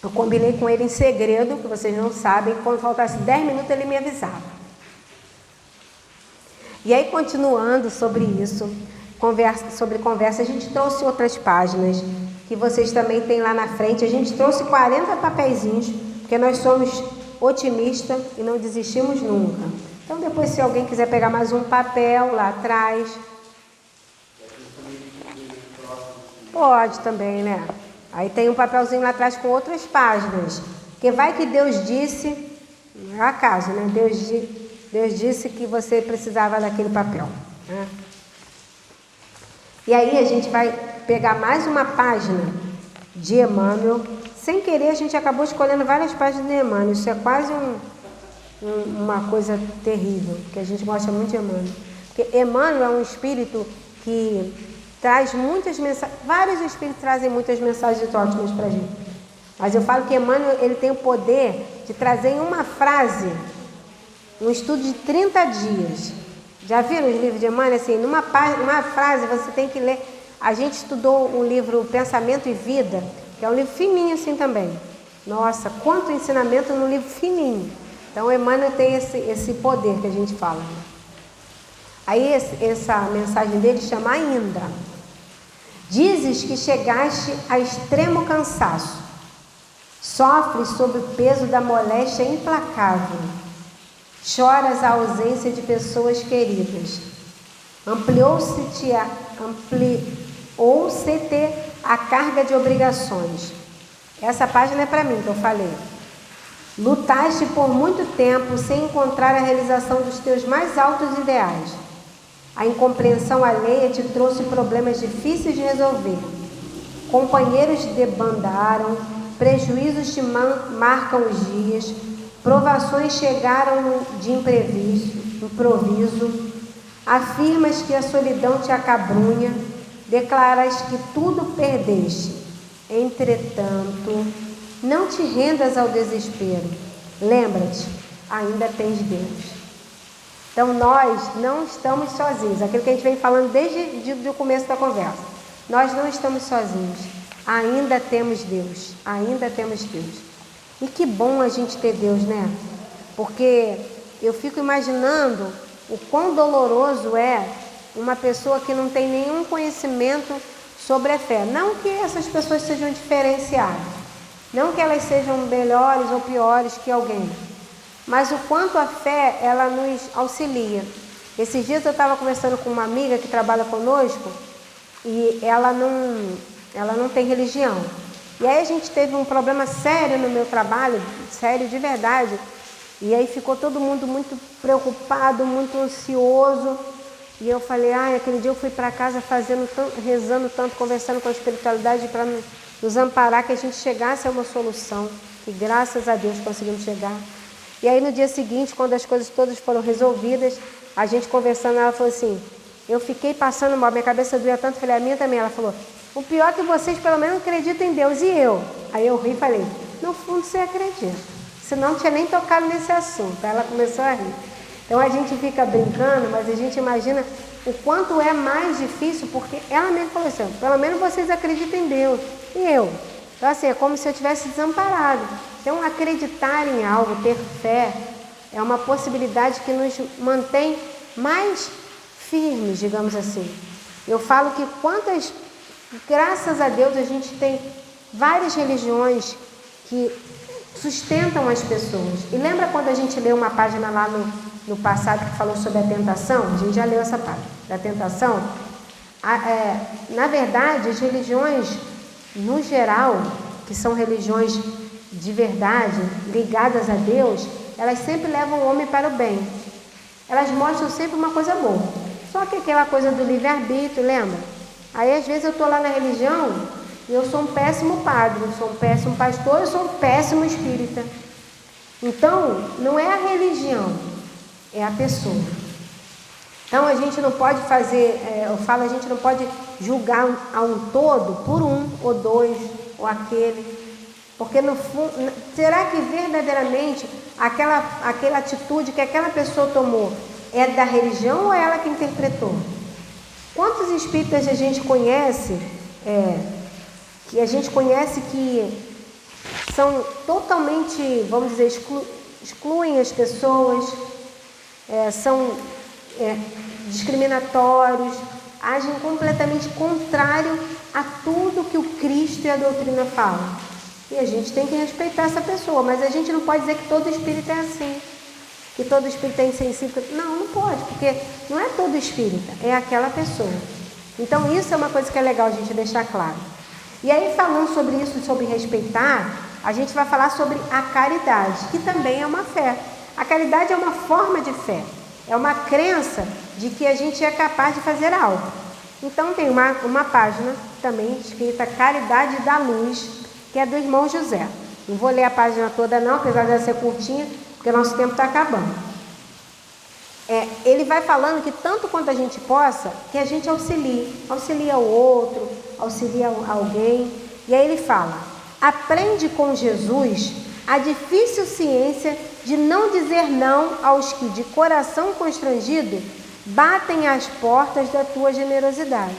Eu combinei com ele em segredo, que vocês não sabem, quando faltasse 10 minutos ele me avisava. E aí, continuando sobre isso, sobre conversa, a gente trouxe outras páginas que vocês também têm lá na frente. A gente trouxe 40 papeizinhos, porque nós somos otimistas e não desistimos nunca. Então depois, se alguém quiser pegar mais um papel lá atrás, pode também, né? Aí tem um papelzinho lá atrás com outras páginas, porque vai que Deus disse, não é acaso, né? Deus disse que você precisava daquele papel, né? E aí a gente vai pegar mais uma página de Emmanuel. Sem querer, a gente acabou escolhendo várias páginas de Emmanuel. Isso é quase uma coisa terrível, que a gente gosta muito de Emmanuel. Porque Emmanuel é um espírito que traz muitas mensagens. Vários espíritos trazem muitas mensagens ótimas para a gente. Mas eu falo que Emmanuel, ele tem o poder de trazer em uma frase um estudo de 30 dias. Já viram os livros de Emmanuel? Assim, numa frase você tem que ler. A gente estudou o livro Pensamento e Vida, que é um livro fininho assim também. Nossa, quanto ensinamento no livro fininho. Então, Emmanuel tem esse poder que a gente fala. Aí, essa mensagem dele chama ainda. Dizes que chegaste a extremo cansaço. Sofres sob o peso da moléstia implacável. Choras a ausência de pessoas queridas. Ampliou-se-te a carga de obrigações. Essa página é para mim que eu falei. Lutaste por muito tempo sem encontrar a realização dos teus mais altos ideais. A incompreensão alheia te trouxe problemas difíceis de resolver. Companheiros te debandaram, prejuízos te marcam os dias, provações chegaram de improviso, afirmas que a solidão te acabrunha, declaras que tudo perdeste. Entretanto, não te rendas ao desespero. Lembra-te, ainda tens Deus. Então, nós não estamos sozinhos. Aquilo que a gente vem falando desde o começo da conversa. Nós não estamos sozinhos. Ainda temos Deus. Ainda temos Deus. E que bom a gente ter Deus, né? Porque eu fico imaginando o quão doloroso é uma pessoa que não tem nenhum conhecimento sobre a fé. Não que essas pessoas sejam diferenciadas. Não que elas sejam melhores ou piores que alguém. Mas o quanto a fé, ela nos auxilia. Esses dias eu estava conversando com uma amiga que trabalha conosco e ela não tem religião. E aí a gente teve um problema sério no meu trabalho, sério de verdade, E aí ficou todo mundo muito preocupado, muito ansioso. E eu falei, aquele dia eu fui para casa rezando tanto, conversando com a espiritualidade para nos amparar, que a gente chegasse a uma solução. E graças a Deus conseguimos chegar. E aí no dia seguinte, quando as coisas todas foram resolvidas, a gente conversando, ela falou assim, eu fiquei passando mal, minha cabeça doía tanto, falei, a minha também. Ela falou, o pior é que vocês pelo menos acreditam em Deus, e eu? Aí eu ri e falei, no fundo você acredita, senão não tinha nem tocado nesse assunto. Aí ela começou a rir. Então a gente fica brincando, mas a gente imagina o quanto é mais difícil, porque ela mesmo falou assim, pelo menos vocês acreditam em Deus, e eu? Então assim, é como se eu tivesse desamparado. Então acreditar em algo, ter fé, é uma possibilidade que nos mantém mais firmes, digamos assim. Eu falo que graças a Deus, a gente tem várias religiões que sustentam as pessoas. E lembra quando a gente leu uma página lá no passado que falou sobre a tentação? A gente já leu essa página da tentação. Na verdade, as religiões, no geral, que são religiões de verdade, ligadas a Deus, elas sempre levam o homem para o bem. Elas mostram sempre uma coisa boa. Só que aquela coisa do livre-arbítrio, lembra? Aí às vezes eu estou lá na religião e eu sou um péssimo padre, eu sou um péssimo pastor, eu sou um péssimo espírita. Então, não é a religião, é a pessoa. Então a gente não pode a gente não pode julgar a um todo por um, ou dois, ou aquele. Porque no fundo, será que verdadeiramente aquela atitude que aquela pessoa tomou é da religião ou é ela que interpretou? Quantos espíritas a gente conhece, que são totalmente, vamos dizer, excluem as pessoas, são discriminatórios, agem completamente contrário a tudo que o Cristo e a doutrina falam. E a gente tem que respeitar essa pessoa, mas a gente não pode dizer que todo espírita é assim, que todo espírita é insensível. Não pode, porque não é todo espírita, é aquela pessoa. Então isso é uma coisa que é legal a gente deixar claro. E aí, falando sobre isso, sobre respeitar, a gente vai falar sobre a caridade, que também é uma fé. A caridade é uma forma de fé, é uma crença de que a gente é capaz de fazer algo. Então tem uma página também escrita Caridade da Luz, que é do irmão José. Não vou ler a página toda não, apesar de ela ser curtinha, porque o nosso tempo está acabando. Ele vai falando que tanto quanto a gente possa, que a gente auxilia o outro, auxilia alguém. E aí ele fala, aprende com Jesus a difícil ciência de não dizer não aos que, de coração constrangido, batem às portas da tua generosidade.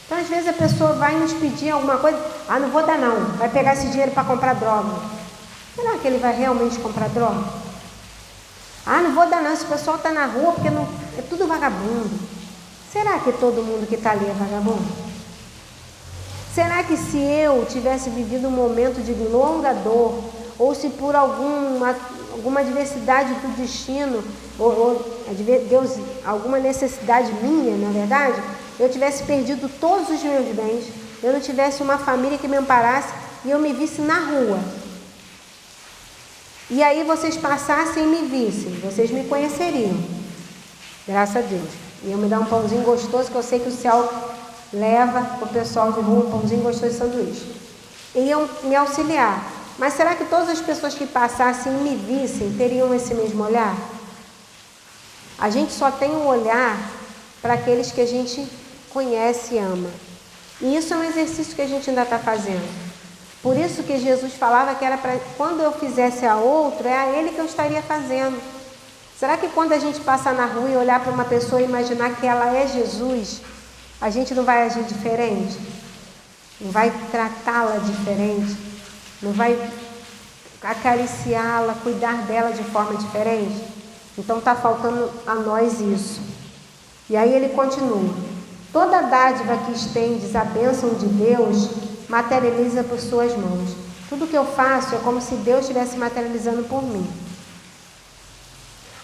Então, às vezes a pessoa vai nos pedir alguma coisa, não vou dar não, vai pegar esse dinheiro para comprar droga. Será que ele vai realmente comprar droga? Não vou dar não, esse pessoal está na rua porque não, é tudo vagabundo. Será que todo mundo que está ali é vagabundo? Será que se eu tivesse vivido um momento de longa dor, ou se por alguma adversidade do destino, ou Deus, alguma necessidade minha, na verdade, eu tivesse perdido todos os meus bens, eu não tivesse uma família que me amparasse e eu me visse na rua, e aí vocês passassem e me vissem, vocês me conheceriam, graças a Deus, iam me dar um pãozinho gostoso, que eu sei que o céu leva para o pessoal de rua um pãozinho gostoso de sanduíche, iam me auxiliar. Mas será que todas as pessoas que passassem e me vissem teriam esse mesmo olhar? A gente só tem um olhar para aqueles que a gente conhece e ama. E isso é um exercício que a gente ainda está fazendo. Por isso que Jesus falava que era para quando eu fizesse a outro, é a ele que eu estaria fazendo. Será que quando a gente passar na rua e olhar para uma pessoa e imaginar que ela é Jesus, a gente não vai agir diferente? Não vai tratá-la diferente? Não vai acariciá-la, cuidar dela de forma diferente? Então está faltando a nós isso. E aí ele continua. Toda dádiva que estendes a bênção de Deus materializa por suas mãos. Tudo que eu faço é como se Deus estivesse materializando por mim.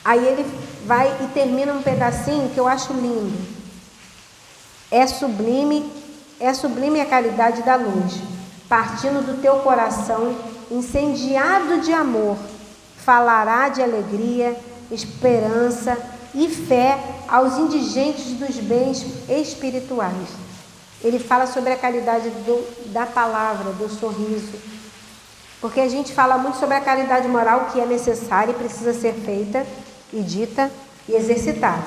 Aí ele vai e termina um pedacinho que eu acho lindo. É sublime a caridade da luz, partindo do teu coração incendiado de amor, falará de alegria, esperança e fé aos indigentes dos bens espirituais. Ele fala sobre a caridade da palavra, do sorriso. Porque a gente fala muito sobre a caridade moral, que é necessária e precisa ser feita e dita e exercitada.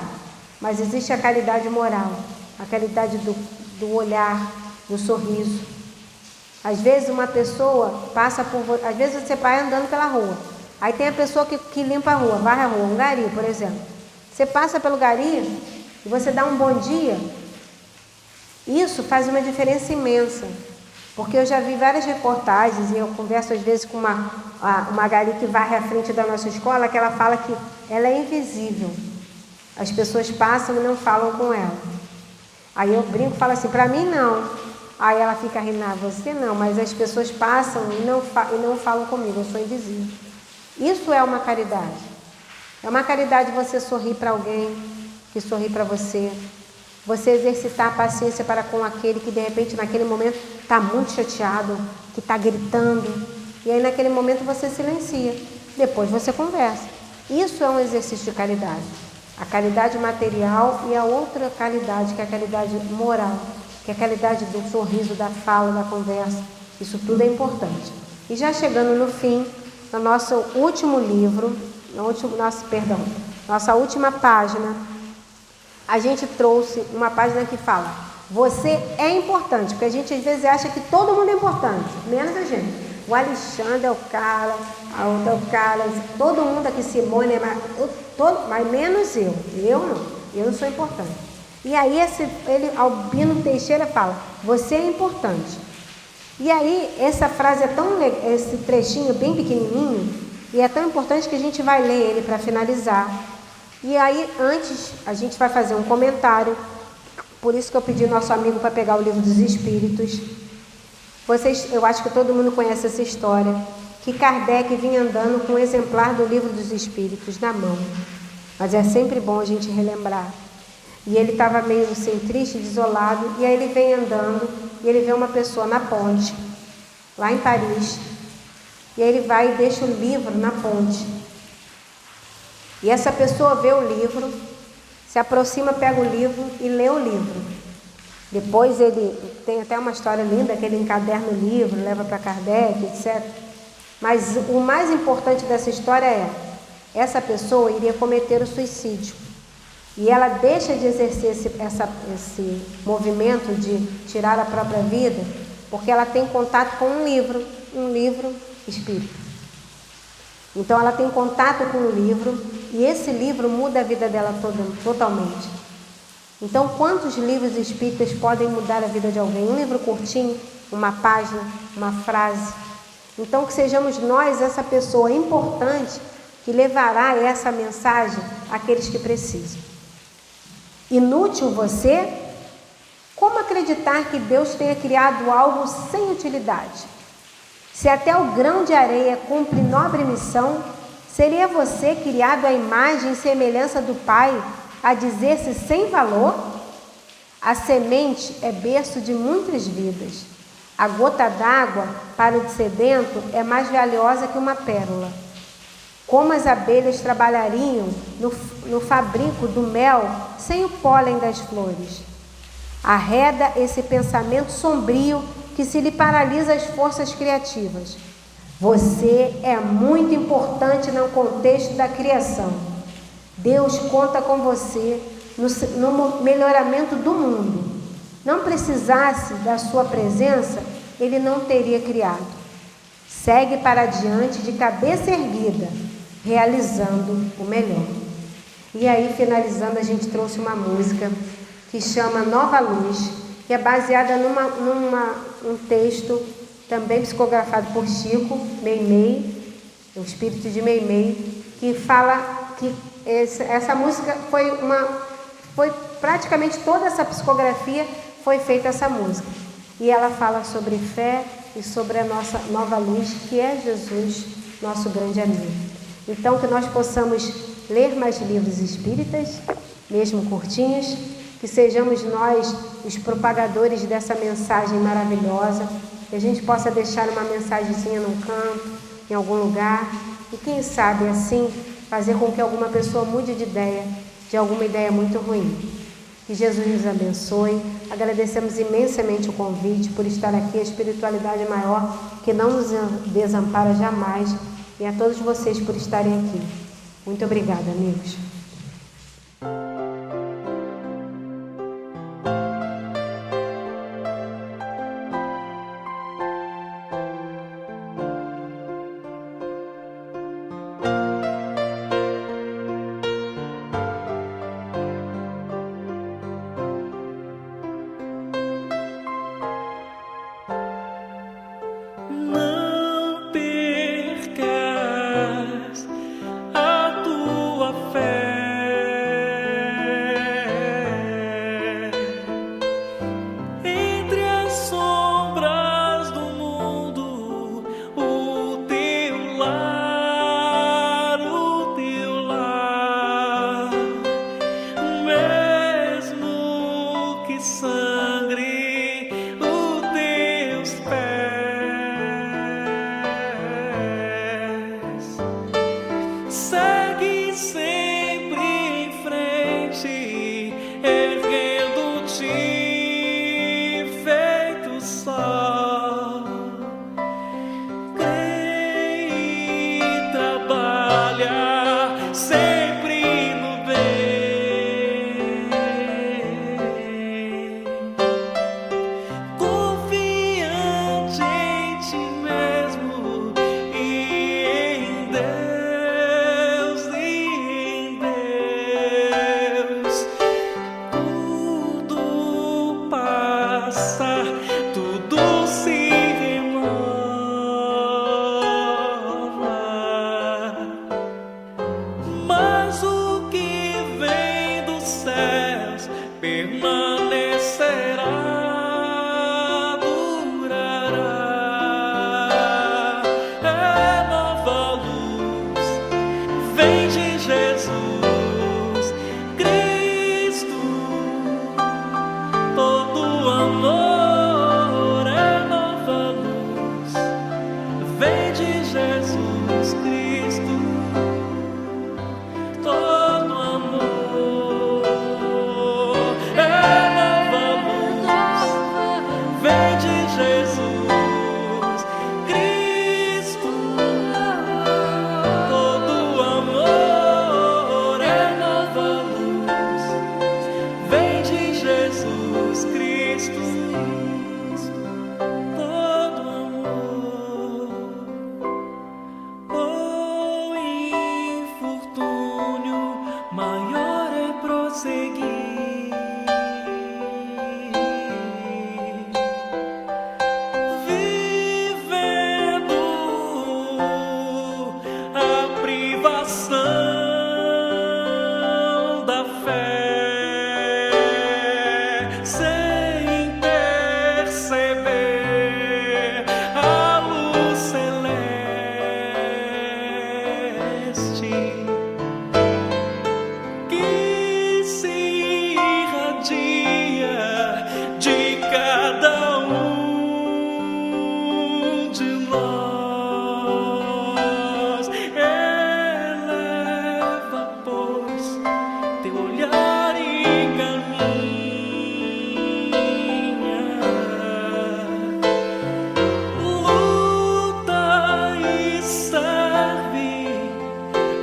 Mas existe a caridade moral, a caridade do olhar, do sorriso. Às vezes uma pessoa passa por... Às vezes você vai andando pela rua. Aí tem a pessoa que limpa a rua, varre a rua, um gari, por exemplo. Você passa pelo gari e você dá um bom dia. Isso faz uma diferença imensa. Porque eu já vi várias reportagens e eu converso às vezes com uma gari que varre à frente da nossa escola, que ela fala que ela é invisível. As pessoas passam e não falam com ela. Aí eu brinco e falo assim, para mim não. Aí ela fica rindo, você não, mas as pessoas passam e não falam comigo, eu sou invisível. Isso é uma caridade. É uma caridade você sorrir para alguém que sorri para você. Você exercitar a paciência para com aquele que de repente naquele momento está muito chateado, que está gritando. E aí naquele momento você silencia. Depois você conversa. Isso é um exercício de caridade. A caridade material e a outra caridade, que é a caridade moral, que é a caridade do sorriso, da fala, da conversa. Isso tudo é importante. E já chegando no fim, no nosso último livro, nossa última página, a gente trouxe uma página que fala: você é importante, porque a gente às vezes acha que todo mundo é importante, menos a gente. O Alexandre é o cara, a outra é o cara, todo mundo aqui, Simone, mas menos eu. Eu não sou importante. E aí Albino Teixeira fala: você é importante. E aí essa frase é esse trechinho bem pequenininho, e é tão importante que a gente vai ler ele para finalizar. E aí, antes, a gente vai fazer um comentário. Por isso que eu pedi nosso amigo para pegar o Livro dos Espíritos. Eu acho que todo mundo conhece essa história, que Kardec vinha andando com um exemplar do Livro dos Espíritos na mão. Mas é sempre bom a gente relembrar. E ele estava meio assim, triste, desolado, e aí ele vem andando, e ele vê uma pessoa na ponte, lá em Paris. E aí ele vai e deixa o livro na ponte. E essa pessoa vê o livro, se aproxima, pega o livro e lê o livro. Depois ele tem até uma história linda, que ele encaderna o livro, leva para Kardec, etc. Mas o mais importante dessa história é: essa pessoa iria cometer o suicídio. E ela deixa de exercer esse movimento de tirar a própria vida, porque ela tem contato com um livro espírita. Então ela tem contato com o livro, e esse livro muda a vida dela totalmente. Então, quantos livros espíritas podem mudar a vida de alguém? Um livro curtinho, uma página, uma frase. Então, que sejamos nós essa pessoa importante que levará essa mensagem àqueles que precisam. Inútil você? Como acreditar que Deus tenha criado algo sem utilidade? Se até o grão de areia cumpre nobre missão, seria você criado à imagem e semelhança do Pai a dizer-se sem valor? A semente é berço de muitas vidas. A gota d'água para o sedento é mais valiosa que uma pérola. Como as abelhas trabalhariam no fabrico do mel sem o pólen das flores? Arreda esse pensamento sombrio que se lhe paralisa as forças criativas. Você é muito importante no contexto da criação. Deus conta com você no melhoramento do mundo. Não precisasse da sua presença, Ele não teria criado. Segue para adiante de cabeça erguida, realizando o melhor. E aí, finalizando, a gente trouxe uma música que chama Nova Luz, que é baseada num texto também psicografado por Chico Meimei, o espírito de Meimei, que fala que essa música foi praticamente toda essa psicografia foi feita essa música. E ela fala sobre fé e sobre a nossa nova luz, que é Jesus, nosso grande amigo. Então, que nós possamos ler mais livros espíritas, mesmo curtinhos, que sejamos nós os propagadores dessa mensagem maravilhosa, que a gente possa deixar uma mensagenzinha num canto, em algum lugar e quem sabe assim fazer com que alguma pessoa mude de ideia, de alguma ideia muito ruim. Que Jesus nos abençoe. Agradecemos imensamente o convite por estar aqui, a espiritualidade maior que não nos desampara jamais, e a todos vocês por estarem aqui. Muito obrigada, amigos. Não percas a tua fé. Entre as sombras do mundo, o teu lar, mesmo que sangre os teus pés, segue sempre em frente, erguendo-te feito sol. Crê e trabalha sempre no bem, confiante em ti mesmo e em Deus, tudo passa, tudo se renova, mas o que vem dos céus permanecerá, durará. É nova luz, vem de Jesus Cristo, todo amor. É nova luz, vem de Jesus Cristo, todo amor. É nova luz, vem de Jesus Cristo, todo amor. É nova luz, vem de Jesus Cristo, todo amor. O infortúnio maior é prosseguir, vivendo a privação da fé, sem perceber a luz celeste que se irradia de cada de nós. Eleva, pois, teu olhar e caminha, luta e serve,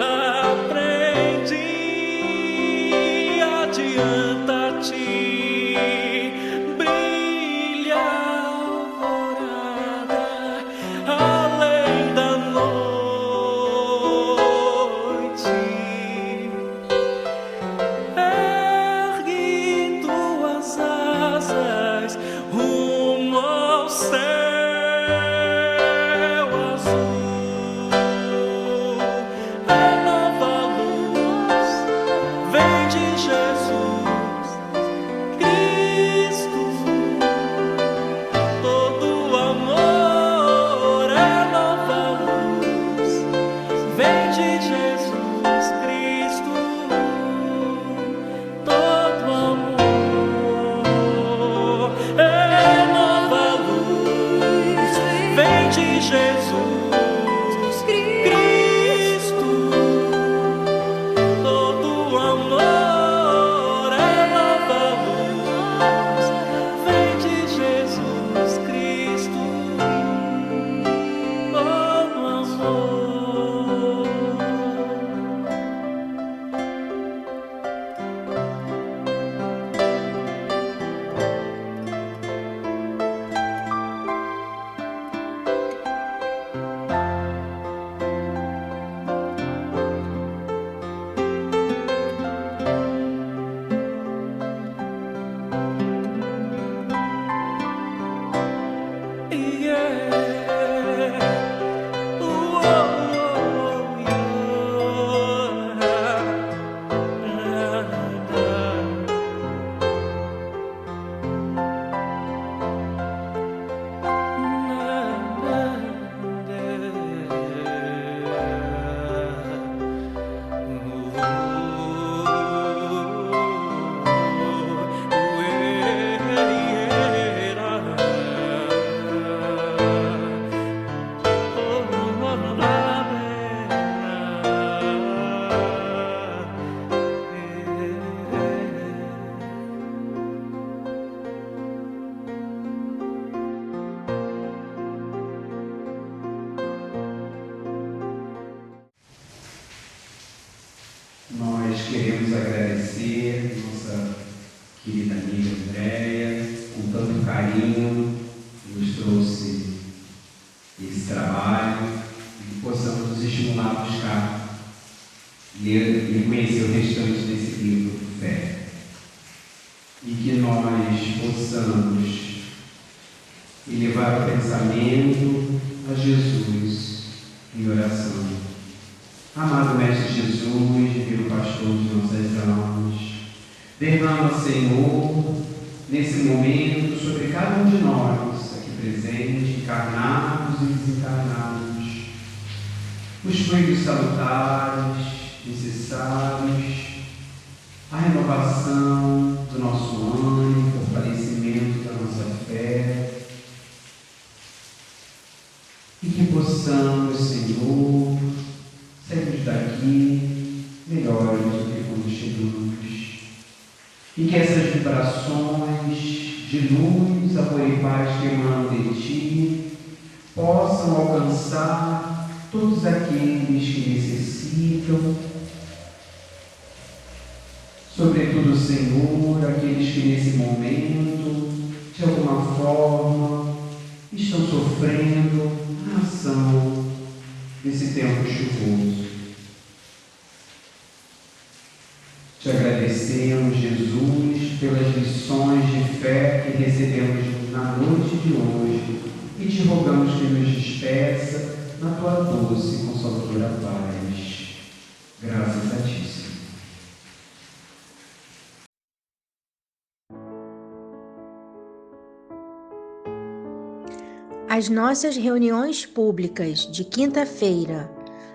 aprende, adianta-te, brilha alvorada além da noite. Ergue tuas asas rumo ao céu azul. É nova luz, vem de Jesus Cristo, todo amor. É nova luz, vem de Jesus Cristo, todo amor. É nova luz, vem de Jesus queremos agradecer nossa querida amiga Andréia, com tanto carinho, nos trouxe esse trabalho e possamos nos estimular a buscar ler e conhecer o restante desse livro Fé. E que nós possamos elevar o pensamento a Jesus em oração. Amado Mestre Jesus, divino pastor de nossas almas, derrama, Senhor, nesse momento sobre cada um de nós, aqui presente, encarnados e desencarnados, os fluidos salutares, necessários, a renovação do nosso ânimo, o fortalecimento da nossa fé, e que possamos, Senhor, sairmos daqui melhores do que quando chegamos, e que essas vibrações de luz, amor e paz que emanam de Ti possam alcançar todos aqueles que necessitam, sobretudo, Senhor, aqueles que nesse momento, de alguma forma, estão sofrendo a ação desse tempo chuvoso. Te agradecemos, Jesus, pelas lições de fé que recebemos na noite de hoje e te rogamos que nos despeça na tua doce e consoladora paz. Graças a Ti, Senhor. As nossas reuniões públicas de quinta-feira,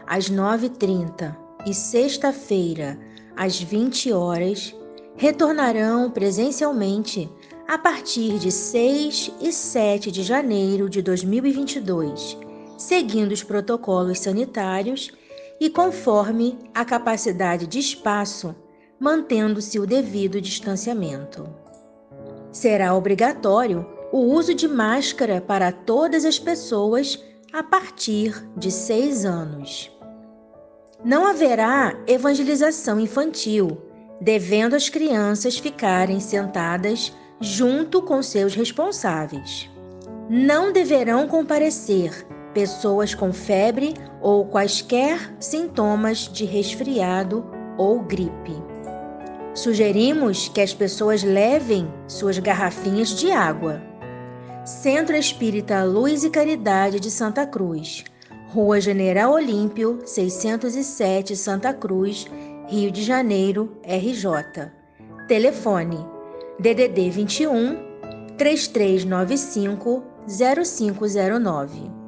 às 9h30 e sexta-feira, às 20 horas, retornarão presencialmente a partir de 6 e 7 de janeiro de 2022, seguindo os protocolos sanitários e conforme a capacidade de espaço, mantendo-se o devido distanciamento. Será obrigatório o uso de máscara para todas as pessoas a partir de 6 anos. Não haverá evangelização infantil, devendo as crianças ficarem sentadas junto com seus responsáveis. Não deverão comparecer pessoas com febre ou quaisquer sintomas de resfriado ou gripe. Sugerimos que as pessoas levem suas garrafinhas de água. Centro Espírita Luz e Caridade de Santa Cruz, Rua General Olímpio, 607, Santa Cruz, Rio de Janeiro, RJ. Telefone: DDD 21 3395 0509.